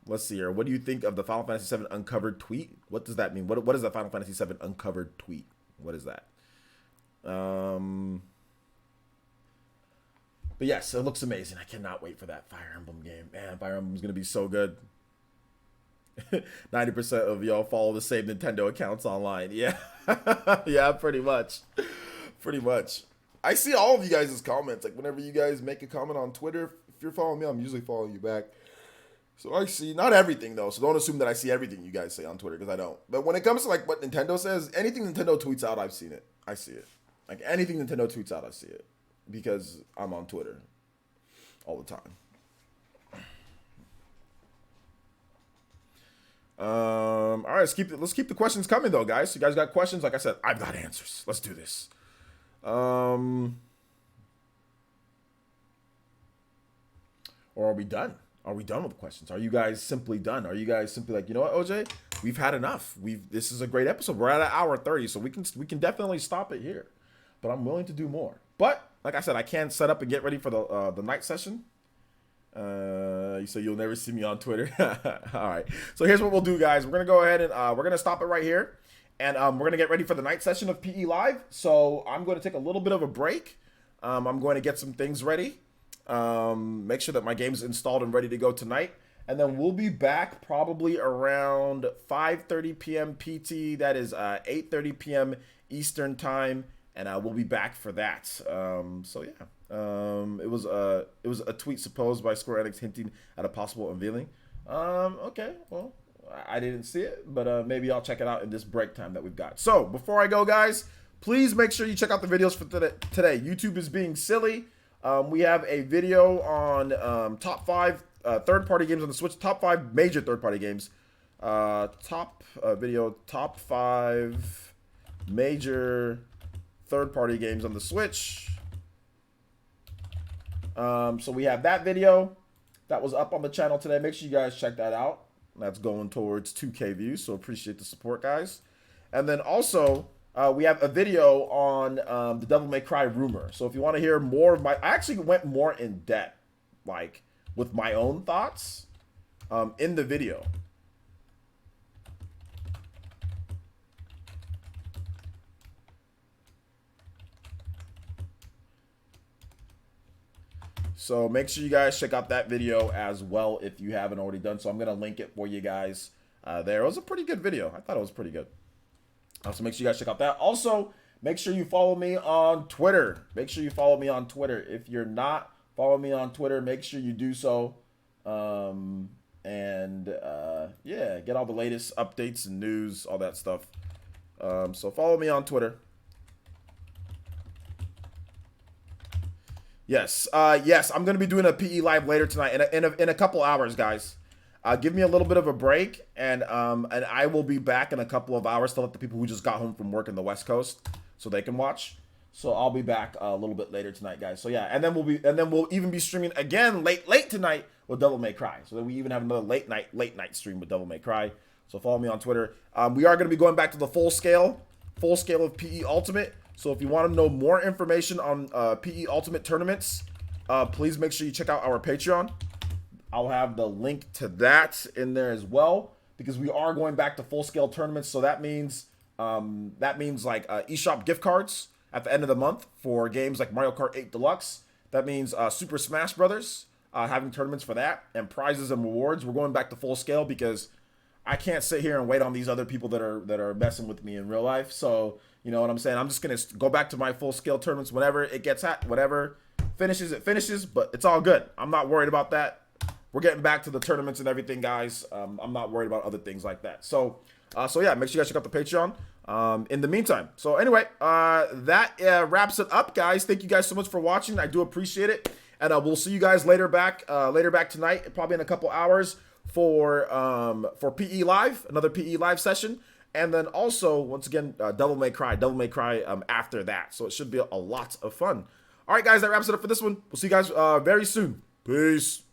Let's see here. What do you think of the Final Fantasy VII uncovered tweet? What does that mean? What is the Final Fantasy VII uncovered tweet? What is that? But yes, it looks amazing. I cannot wait for that Fire Emblem game. Man, Fire Emblem is going to be so good. 90% of y'all follow the same Nintendo accounts online. Yeah. Yeah, pretty much. Pretty much. I see all of you guys' comments. Like, whenever you guys make a comment on Twitter, if you're following me, I'm usually following you back. So I see, not everything though, so don't assume that I see everything you guys say on Twitter, because I don't. But when it comes to like what Nintendo says, anything Nintendo tweets out, I've seen it. I see it. Like anything Nintendo tweets out, I see it. Because I'm on Twitter all the time. All right, let's keep the questions coming though, guys. You guys got questions? Like I said, I've got answers. Let's do this. Or are we done? Are we done with the questions? Are you guys simply done? Are you guys simply like, you know what, OJ? We've had enough. This is a great episode. We're at 1:30, so we can definitely stop it here. But I'm willing to do more. But like I said, I can't set up and get ready for the night session. So you'll never see me on Twitter. All right. So here's what we'll do, guys. We're gonna go ahead and we're gonna stop it right here, and we're gonna get ready for the night session of PE Live. So I'm going to take a little bit of a break. I'm going to get some things ready. Make sure that my game's installed and ready to go tonight, and then we'll be back probably around 5:30 p.m. PT. That is 8:30 p.m. Eastern time, and we'll be back for that. So yeah. It was a tweet supposed by Square Enix hinting at a possible unveiling. Okay, well, I didn't see it, but maybe I'll check it out in this break time that we've got. So before I go, guys, please make sure you check out the videos for today. YouTube is being silly. We have a video on top 5 third-party games on the Switch, top 5 major third-party games. Top 5 major third-party games on the Switch. So we have that video that was up on the channel today. Make sure you guys check that out. That's going towards 2K views, so appreciate the support, guys. And then also, we have a video on the Devil May Cry rumor. So if you want to hear more of I actually went more in depth, like with my own thoughts, in the video. So make sure you guys check out that video as well if you haven't already done so. I'm going to link it for you guys there. It was a pretty good video. I thought it was pretty good. So make sure you guys check out that. Also, make sure you follow me on Twitter. Make sure you follow me on Twitter. If you're not following me on Twitter, make sure you do so. Yeah, get all the latest updates and news, all that stuff. So follow me on Twitter. Yes, yes, I'm gonna be doing a PE Live later tonight in a couple hours, guys. Give me a little bit of a break, and I will be back in a couple of hours to let the people who just got home from work in the West Coast so they can watch. So I'll be back a little bit later tonight, guys. So yeah, and then we'll even be streaming again late tonight with Devil May Cry. So then we even have another late night stream with Devil May Cry. So follow me on Twitter. We are gonna be going back to the full scale of PE Ultimate. So if you want to know more information on PE Ultimate tournaments, please make sure you check out our Patreon. I'll have the link to that in there as well, because we are going back to full-scale tournaments. So that means like eShop gift cards at the end of the month for games like Mario Kart 8 Deluxe. That means Super Smash Brothers, having tournaments for that, and prizes and rewards. We're going back to full scale because I can't sit here and wait on these other people that are messing with me in real life. So you know what I'm saying? I'm just going to go back to my full-scale tournaments whenever it gets hot. Whatever finishes, it finishes. But it's all good. I'm not worried about that. We're getting back to the tournaments and everything, guys. I'm not worried about other things like that. So yeah, make sure you guys check out the Patreon in the meantime. So anyway, that wraps it up, guys. Thank you guys so much for watching. I do appreciate it. And we'll see you guys later back tonight, probably in a couple hours for PE Live, another PE Live session. And then also, once again, Devil May Cry after that. So it should be a lot of fun. All right, guys, that wraps it up for this one. We'll see you guys very soon. Peace.